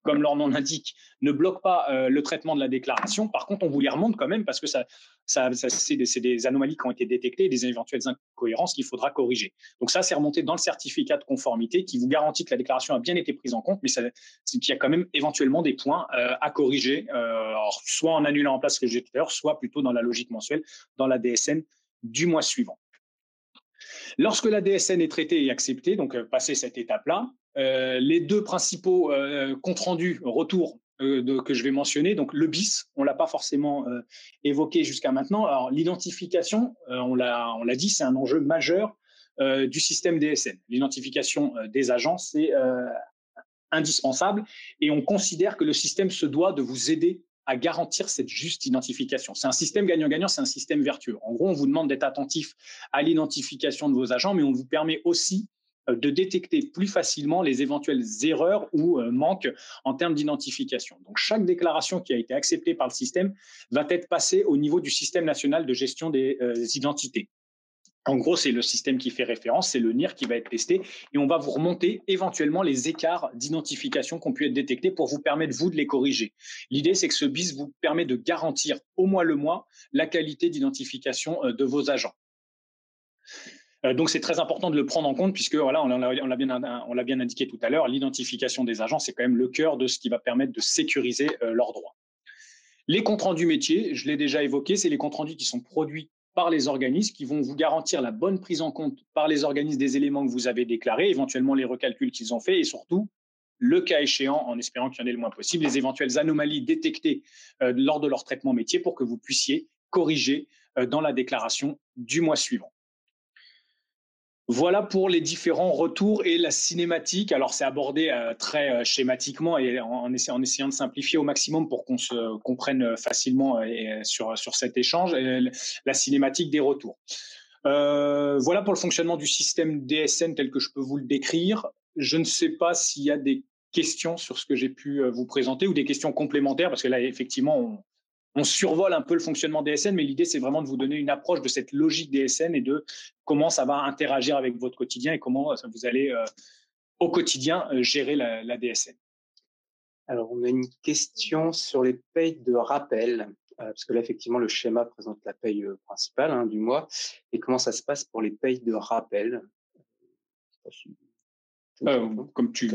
comme leur nom l'indique, ne bloquent pas le traitement de la déclaration. Par contre, on vous les remonte quand même parce que c'est des anomalies qui ont été détectées et des éventuelles incohérences qu'il faudra corriger. Donc ça, c'est remonté dans le certificat de conformité qui vous garantit que la déclaration a bien été prise en compte, mais qu'il y a quand même éventuellement des points à corriger, alors, soit en annulant en place ce que j'ai dit tout à l'heure, soit plutôt dans la logique mensuelle, dans la DSN du mois suivant. Lorsque la DSN est traitée et acceptée, donc passé cette étape-là, les deux principaux comptes rendus, retours que je vais mentionner, donc le BIS, on ne l'a pas forcément évoqué jusqu'à maintenant. Alors l'identification, on l'a dit, c'est un enjeu majeur du système DSN. L'identification des agents, c'est indispensable et on considère que le système se doit de vous aider à garantir cette juste identification. C'est un système gagnant-gagnant, c'est un système vertueux. En gros, on vous demande d'être attentif à l'identification de vos agents, mais on vous permet aussi de détecter plus facilement les éventuelles erreurs ou manques en termes d'identification. Donc, chaque déclaration qui a été acceptée par le système va être passée au niveau du système national de gestion des identités. En gros, c'est le système qui fait référence, c'est le NIR qui va être testé et on va vous remonter éventuellement les écarts d'identification qui ont pu être détectés pour vous permettre, vous, de les corriger. L'idée, c'est que ce BIS vous permet de garantir au mois le mois la qualité d'identification de vos agents. Donc, c'est très important de le prendre en compte puisque, voilà, on l'a bien indiqué tout à l'heure, l'identification des agents, c'est quand même le cœur de ce qui va permettre de sécuriser leurs droits. Les comptes rendus métiers, je l'ai déjà évoqué, c'est les comptes rendus qui sont produits par les organismes qui vont vous garantir la bonne prise en compte par les organismes des éléments que vous avez déclarés, éventuellement les recalculs qu'ils ont faits et surtout, le cas échéant, en espérant qu'il y en ait le moins possible, les éventuelles anomalies détectées lors de leur traitement métier pour que vous puissiez corriger dans la déclaration du mois suivant. Voilà pour les différents retours et la cinématique. Alors, c'est abordé très schématiquement et en essayant de simplifier au maximum pour qu'on se comprenne facilement sur cet échange, la cinématique des retours. Voilà pour le fonctionnement du système DSN tel que je peux vous le décrire. Je ne sais pas s'il y a des questions sur ce que j'ai pu vous présenter ou des questions complémentaires, parce que là, effectivement, on survole un peu le fonctionnement DSN, mais l'idée, c'est vraiment de vous donner une approche de cette logique DSN et de comment ça va interagir avec votre quotidien et comment vous allez au quotidien gérer la DSN. Alors, on a une question sur les payes de rappel, parce que là, effectivement, le schéma présente la paye principale du mois. Et comment ça se passe pour les payes de rappel? Comme tu...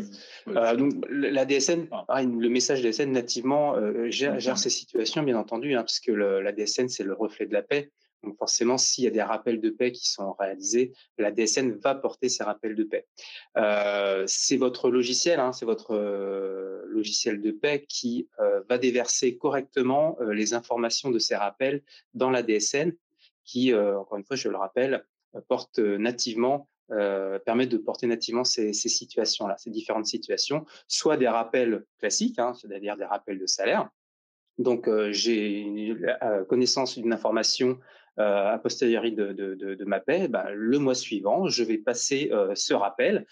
donc, la DSN, pareil, le message DSN nativement gère ces situations, bien entendu, parce que la DSN, c'est le reflet de la paie. Donc, forcément, s'il y a des rappels de paie qui sont réalisés, la DSN va porter ces rappels de paie. C'est votre logiciel, c'est votre logiciel de paie qui va déverser correctement les informations de ces rappels dans la DSN qui, encore une fois, je le rappelle, porte nativement permet de porter nativement ces situations-là, ces différentes situations, soit des rappels classiques, c'est-à-dire des rappels de salaire. Donc, j'ai connaissance d'une information a posteriori de ma paie. Le mois suivant, je vais passer ce rappel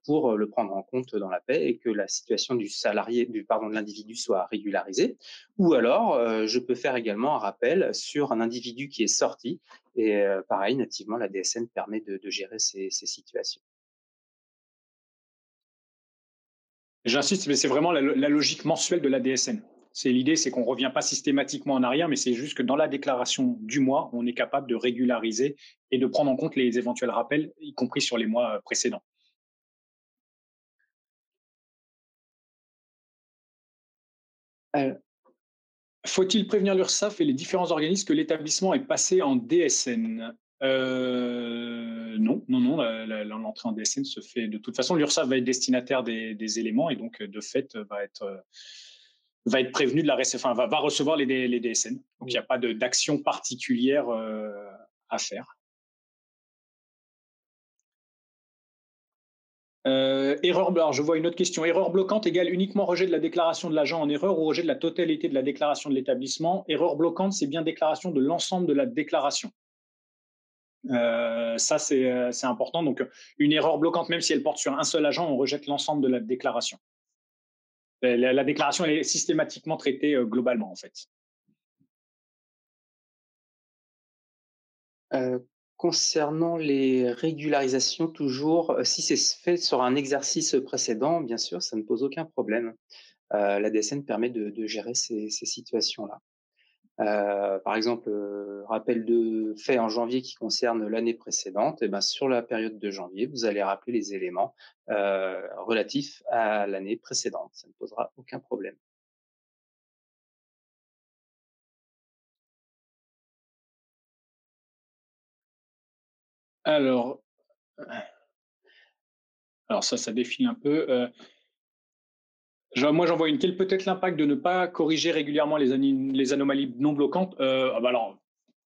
pour le prendre en compte dans la paie et que la situation du salarié, de l'individu soit régularisée. Ou alors, je peux faire également un rappel sur un individu qui est sorti. Et pareil, nativement, la DSN permet de gérer ces situations. J'insiste, mais c'est vraiment la logique mensuelle de la DSN. L'idée, c'est qu'on ne revient pas systématiquement en arrière, mais c'est juste que dans la déclaration du mois, on est capable de régulariser et de prendre en compte les éventuels rappels, y compris sur les mois précédents. Faut-il prévenir l'URSSAF et les différents organismes que l'établissement est passé en DSN? Non, l'entrée en DSN se fait de toute façon. L'URSSAF va être destinataire des éléments et donc de fait va être prévenu de la va recevoir les DSN. Donc il n'y a pas d'action particulière à faire. Alors je vois une autre question. Erreur bloquante égale uniquement rejet de la déclaration de l'agent en erreur ou rejet de la totalité de la déclaration de l'établissement. Erreur bloquante, c'est bien déclaration de l'ensemble de la déclaration. Ça, c'est important. Donc, une erreur bloquante, même si elle porte sur un seul agent, on rejette l'ensemble de la déclaration. La déclaration, elle est systématiquement traitée globalement, en fait. Concernant les régularisations, toujours, si c'est fait sur un exercice précédent, bien sûr, ça ne pose aucun problème. La DSN permet de gérer ces situations-là. Par exemple, rappel de fait en janvier qui concerne l'année précédente, et sur la période de janvier, vous allez rappeler les éléments relatifs à l'année précédente. Ça ne posera aucun problème. Alors, ça défile un peu. Moi, j'en vois une. Quel peut être l'impact de ne pas corriger régulièrement les anomalies non bloquantes? Alors,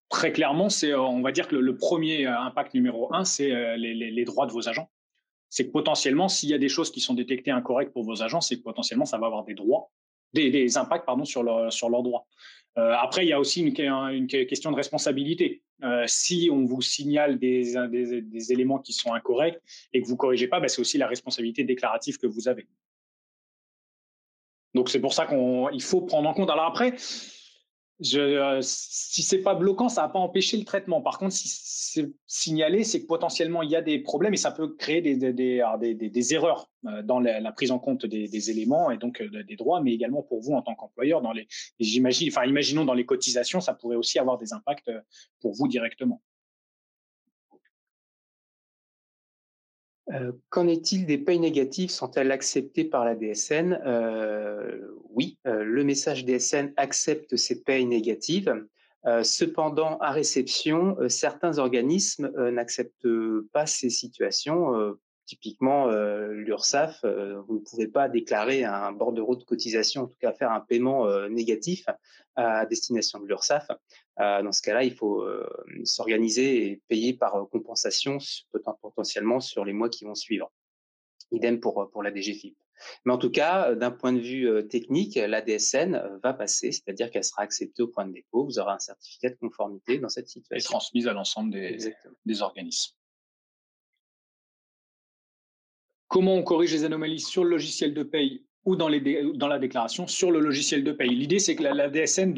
très clairement, on va dire que le premier impact numéro un, c'est les droits de vos agents. C'est que potentiellement, s'il y a des choses qui sont détectées incorrectes pour vos agents, c'est que potentiellement, ça va avoir des impacts pardon, sur leurs droits. Après, il y a aussi une question de responsabilité. Si on vous signale des éléments qui sont incorrects et que vous ne corrigez pas, c'est aussi la responsabilité déclarative que vous avez. Donc, c'est pour ça qu'il faut prendre en compte. Alors après, si c'est pas bloquant, ça va pas empêcher le traitement. Par contre, si c'est signalé, c'est que potentiellement il y a des problèmes et ça peut créer des erreurs dans la prise en compte des éléments et donc des droits, mais également pour vous en tant qu'employeur. Imaginons dans les cotisations, ça pourrait aussi avoir des impacts pour vous directement. Qu'en est-il des payes négatives? Sont-elles acceptées par la DSN? Oui, le message DSN accepte ces payes négatives. Cependant, à réception, certains organismes n'acceptent pas ces situations. Typiquement, l'URSSAF, vous ne pouvez pas déclarer un bordereau de cotisation, en tout cas faire un paiement négatif à destination de l'URSSAF. Dans ce cas-là, il faut s'organiser et payer par compensation potentiellement sur les mois qui vont suivre. Idem pour la DGFiP. Mais en tout cas, d'un point de vue technique, la DSN va passer, c'est-à-dire qu'elle sera acceptée au point de dépôt. Vous aurez un certificat de conformité dans cette situation. Et transmise à l'ensemble des organismes. Comment on corrige les anomalies sur le logiciel de paye ou dans la déclaration sur le logiciel de paye? L'idée, c'est que la DSN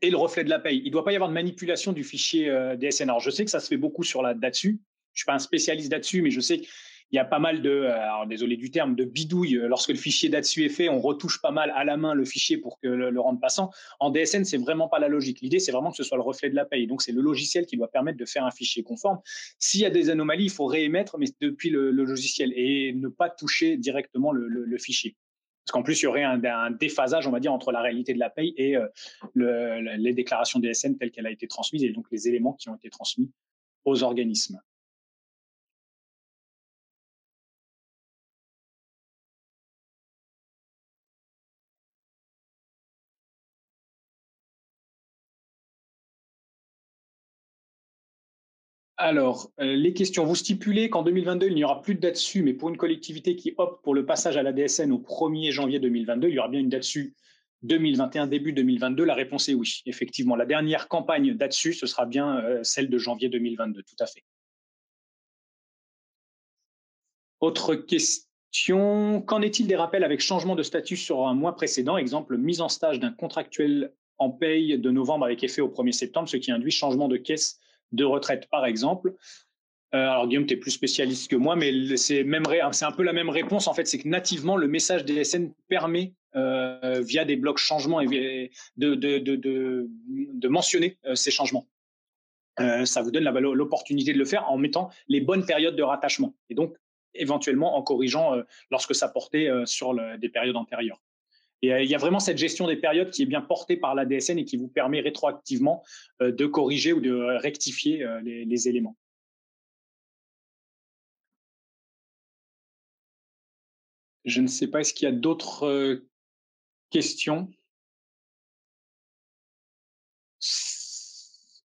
est le reflet de la paye. Il ne doit pas y avoir de manipulation du fichier DSN. Alors, je sais que ça se fait beaucoup sur la DATSU. Je ne suis pas un spécialiste là-dessus, mais je sais qu'il y a pas mal alors désolé du terme, de bidouilles. Lorsque le fichier DATSU est fait, on retouche pas mal à la main le fichier pour que le rende passant. En DSN, c'est vraiment pas la logique. L'idée, c'est vraiment que ce soit le reflet de la paye. Donc, c'est le logiciel qui doit permettre de faire un fichier conforme. S'il y a des anomalies, il faut réémettre, mais depuis le logiciel et ne pas toucher directement le fichier. Parce qu'en plus, il y aurait un déphasage, on va dire, entre la réalité de la paye et les déclarations DSN telles qu'elles ont été transmises et donc les éléments qui ont été transmis aux organismes. Alors, les questions. Vous stipulez qu'en 2022, il n'y aura plus de DATSU, mais pour une collectivité qui opte pour le passage à la DSN au 1er janvier 2022, il y aura bien une DATSU 2021, début 2022. La réponse est oui, effectivement. La dernière campagne DATSU, ce sera bien celle de janvier 2022, tout à fait. Autre question. Qu'en est-il des rappels avec changement de statut sur un mois précédent? Exemple, mise en stage d'un contractuel en paye de novembre avec effet au 1er septembre, ce qui induit changement de caisse de retraite, par exemple. Alors, Guillaume, tu es plus spécialiste que moi, mais c'est un peu la même réponse. En fait, c'est que nativement, le message DSN permet, via des blocs changements, de mentionner ces changements. Ça vous donne l'opportunité de le faire en mettant les bonnes périodes de rattachement. Et donc, éventuellement, en corrigeant lorsque ça portait sur des périodes antérieures. Et il y a vraiment cette gestion des périodes qui est bien portée par la DSN et qui vous permet rétroactivement de corriger ou de rectifier les éléments. Je ne sais pas, est-ce qu'il y a d'autres questions?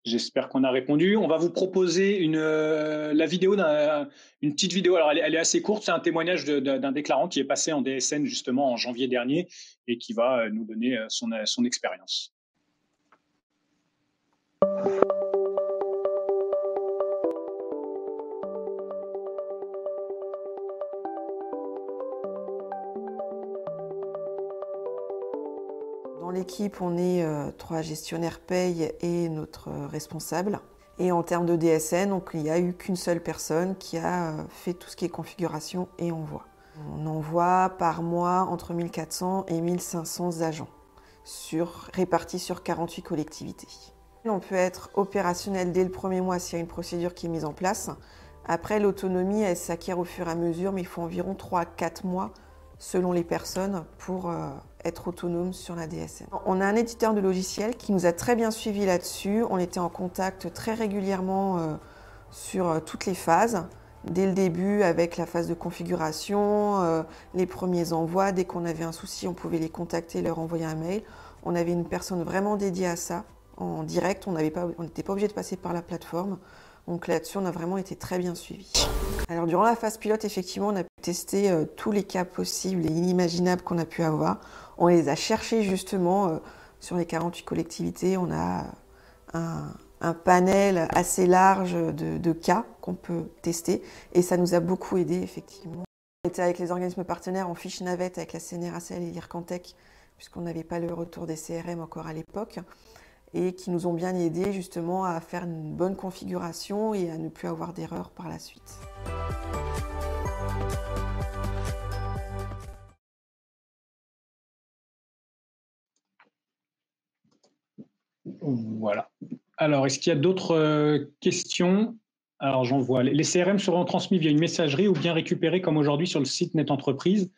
J'espère qu'on a répondu. On va vous proposer la vidéo, une petite vidéo. Alors, elle est assez courte. C'est un témoignage d'un déclarant qui est passé en DSN justement en janvier dernier et qui va nous donner son expérience. Dans l'équipe, on est 3 gestionnaires paye et notre responsable. Et en termes de DSN, donc, il n'y a eu qu'une seule personne qui a fait tout ce qui est configuration et envoi. On envoie par mois entre 1400 et 1500 agents, répartis sur 48 collectivités. On peut être opérationnel dès le premier mois s'il y a une procédure qui est mise en place. Après, l'autonomie, elle s'acquiert au fur et à mesure, mais il faut environ 3 à 4 mois selon les personnes pour être autonome sur la DSN. On a un éditeur de logiciels qui nous a très bien suivis là-dessus. On était en contact très régulièrement sur toutes les phases. Dès le début, avec la phase de configuration, les premiers envois, dès qu'on avait un souci, on pouvait les contacter, leur envoyer un mail. On avait une personne vraiment dédiée à ça, en direct, on n'était pas obligé de passer par la plateforme. Donc là-dessus, on a vraiment été très bien suivis. Alors durant la phase pilote, effectivement, on a pu tester tous les cas possibles et inimaginables qu'on a pu avoir. On les a cherchés justement sur les 48 collectivités. On a un panel assez large de cas qu'on peut tester et ça nous a beaucoup aidé effectivement. On était avec les organismes partenaires en fiche navette avec la CNRACL et l'IRCantec puisqu'on n'avait pas le retour des CRM encore à l'époque et qui nous ont bien aidés justement à faire une bonne configuration et à ne plus avoir d'erreurs par la suite. Voilà. Alors, est-ce qu'il y a d'autres questions? Alors, j'en vois. Les CRM seront transmis via une messagerie ou bien récupérés comme aujourd'hui sur le site Net Entreprise.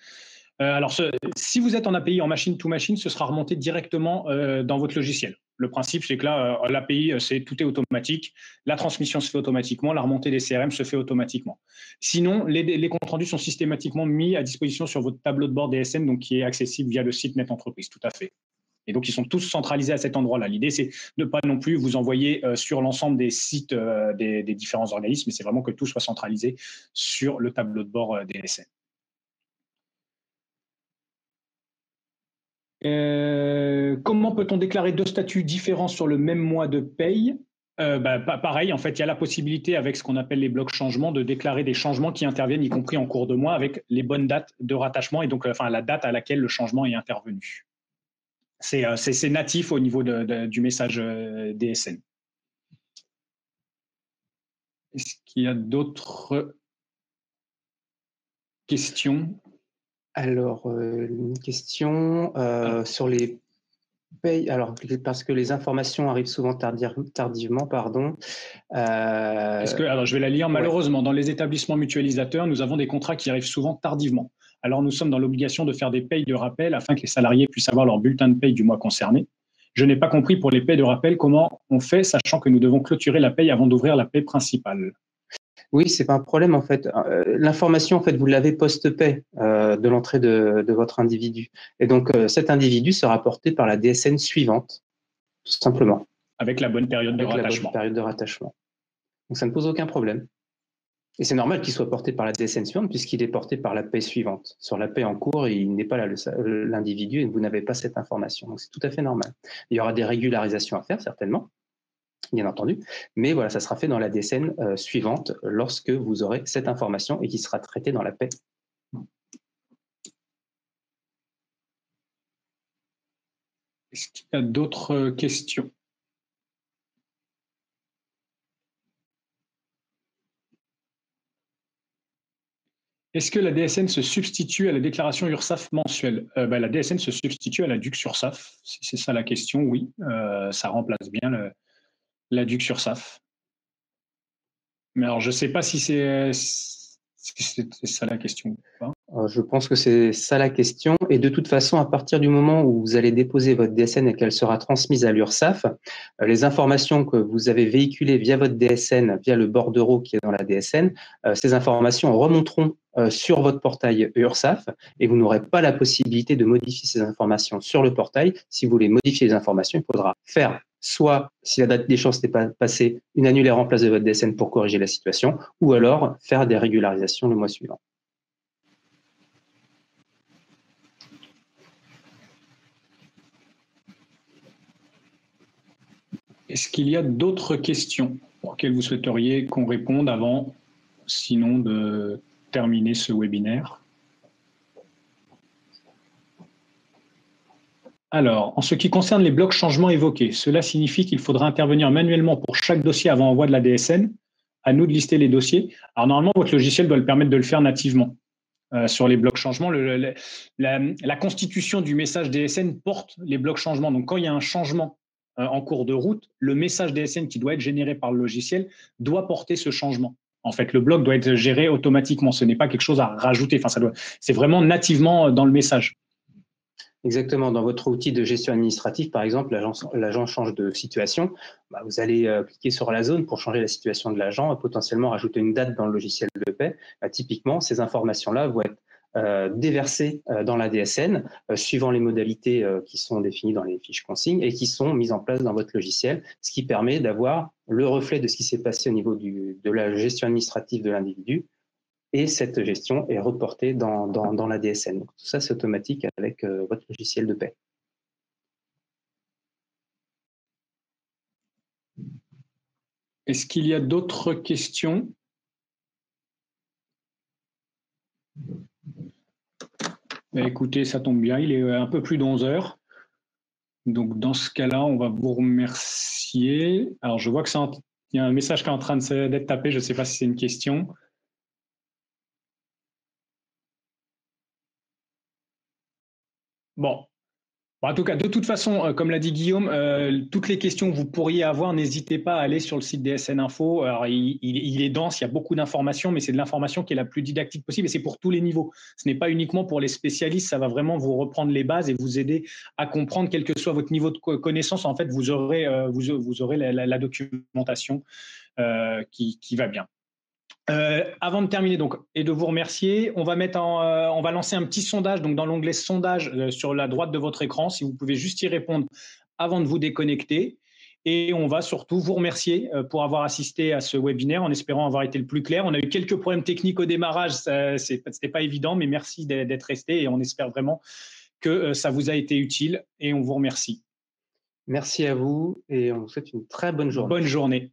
Alors, si vous êtes en API, en machine-to-machine, ce sera remonté directement dans votre logiciel. Le principe, c'est que là, l'API, tout est automatique. La transmission se fait automatiquement. La remontée des CRM se fait automatiquement. Sinon, les comptes rendus sont systématiquement mis à disposition sur votre tableau de bord DSN, donc qui est accessible via le site Net Entreprise. Tout à fait. Et donc, ils sont tous centralisés à cet endroit-là. L'idée, c'est de ne pas non plus vous envoyer sur l'ensemble des sites des différents organismes, mais c'est vraiment que tout soit centralisé sur le tableau de bord DSN. Comment peut-on déclarer deux statuts différents sur le même mois de paye? Pareil, en fait, il y a la possibilité avec ce qu'on appelle les blocs changements de déclarer des changements qui interviennent, y compris en cours de mois, avec les bonnes dates de rattachement et donc la date à laquelle le changement est intervenu. C'est natif au niveau du message DSN. Est-ce qu'il y a d'autres questions? Alors, une question sur les payes. Alors, parce que les informations arrivent souvent tardivement, pardon. Alors, je vais la lire. Malheureusement, dans les établissements mutualisateurs, nous avons des contrats qui arrivent souvent tardivement. Alors, nous sommes dans l'obligation de faire des payes de rappel afin que les salariés puissent avoir leur bulletin de paye du mois concerné. Je n'ai pas compris pour les payes de rappel comment on fait, sachant que nous devons clôturer la paye avant d'ouvrir la paye principale. Oui, c'est pas un problème en fait. L'information, en fait, vous l'avez post-paie de l'entrée de votre individu. Et donc, cet individu sera porté par la DSN suivante, tout simplement. Avec la bonne période de rattachement. La bonne période de rattachement. Donc, ça ne pose aucun problème. Et c'est normal qu'il soit porté par la DSN suivante puisqu'il est porté par la paie suivante. Sur la paie en cours, il n'est pas là l'individu et vous n'avez pas cette information. Donc, c'est tout à fait normal. Il y aura des régularisations à faire, certainement, bien entendu. Mais voilà, ça sera fait dans la DSN suivante lorsque vous aurez cette information et qui sera traitée dans la paie. Est-ce qu'il y a d'autres questions? Est-ce que la DSN se substitue à la déclaration URSSAF mensuelle? La DSN se substitue à la DUC URSSAF. Si c'est ça la question, oui. Ça remplace bien la DUC URSSAF. Mais alors, je ne sais pas si c'est ça la question. Je pense que c'est ça la question. Et de toute façon, à partir du moment où vous allez déposer votre DSN et qu'elle sera transmise à l'URSSAF, les informations que vous avez véhiculées via votre DSN, via le bordereau qui est dans la DSN, ces informations remonteront sur votre portail URSSAF et vous n'aurez pas la possibilité de modifier ces informations sur le portail. Si vous voulez modifier les informations, il faudra faire soit, si la date d'échéance n'est pas passée, une annulaire en place de votre DSN pour corriger la situation, ou alors faire des régularisations le mois suivant. Est-ce qu'il y a d'autres questions auxquelles vous souhaiteriez qu'on réponde avant, sinon, de terminer ce webinaire? Alors, en ce qui concerne les blocs changements évoqués, cela signifie qu'il faudra intervenir manuellement pour chaque dossier avant envoi de la DSN. À nous de lister les dossiers. Alors, normalement, votre logiciel doit le permettre de le faire nativement. Sur les blocs changements, la constitution du message DSN porte les blocs changements. Donc, quand il y a un changement en cours de route, le message DSN qui doit être généré par le logiciel doit porter ce changement. En fait, le bloc doit être géré automatiquement. Ce n'est pas quelque chose à rajouter. Enfin, c'est vraiment nativement dans le message. Exactement. Dans votre outil de gestion administrative, par exemple, l'agent change de situation. Vous allez cliquer sur la zone pour changer la situation de l'agent, potentiellement rajouter une date dans le logiciel de paie. Typiquement, ces informations-là vont être déversées dans la DSN, suivant les modalités qui sont définies dans les fiches consignes et qui sont mises en place dans votre logiciel, ce qui permet d'avoir le reflet de ce qui s'est passé au niveau de la gestion administrative de l'individu. Et cette gestion est reportée dans la DSN. Donc, tout ça, c'est automatique avec votre logiciel de paie. Est-ce qu'il y a d'autres questions? Écoutez, ça tombe bien, il est un peu plus d'11 heures. Donc, dans ce cas-là, on va vous remercier. Alors, je vois qu'il y a un message qui est en train d'être tapé. Je ne sais pas si c'est une question. Bon. En tout cas, de toute façon, comme l'a dit Guillaume, toutes les questions que vous pourriez avoir, n'hésitez pas à aller sur le site DSN Info. Alors, il est dense, il y a beaucoup d'informations, mais c'est de l'information qui est la plus didactique possible et c'est pour tous les niveaux. Ce n'est pas uniquement pour les spécialistes, ça va vraiment vous reprendre les bases et vous aider à comprendre, quel que soit votre niveau de connaissance. En fait, vous aurez la documentation qui va bien. Avant de terminer donc et de vous remercier, on va lancer un petit sondage donc dans l'onglet sondage sur la droite de votre écran. Si vous pouvez juste y répondre avant de vous déconnecter, et on va surtout vous remercier pour avoir assisté à ce webinaire en espérant avoir été le plus clair. On a eu quelques problèmes techniques au démarrage, c'était pas évident, mais merci d'être resté et on espère vraiment que ça vous a été utile et on vous remercie. Merci à vous et on vous souhaite une très bonne journée. Bonne journée.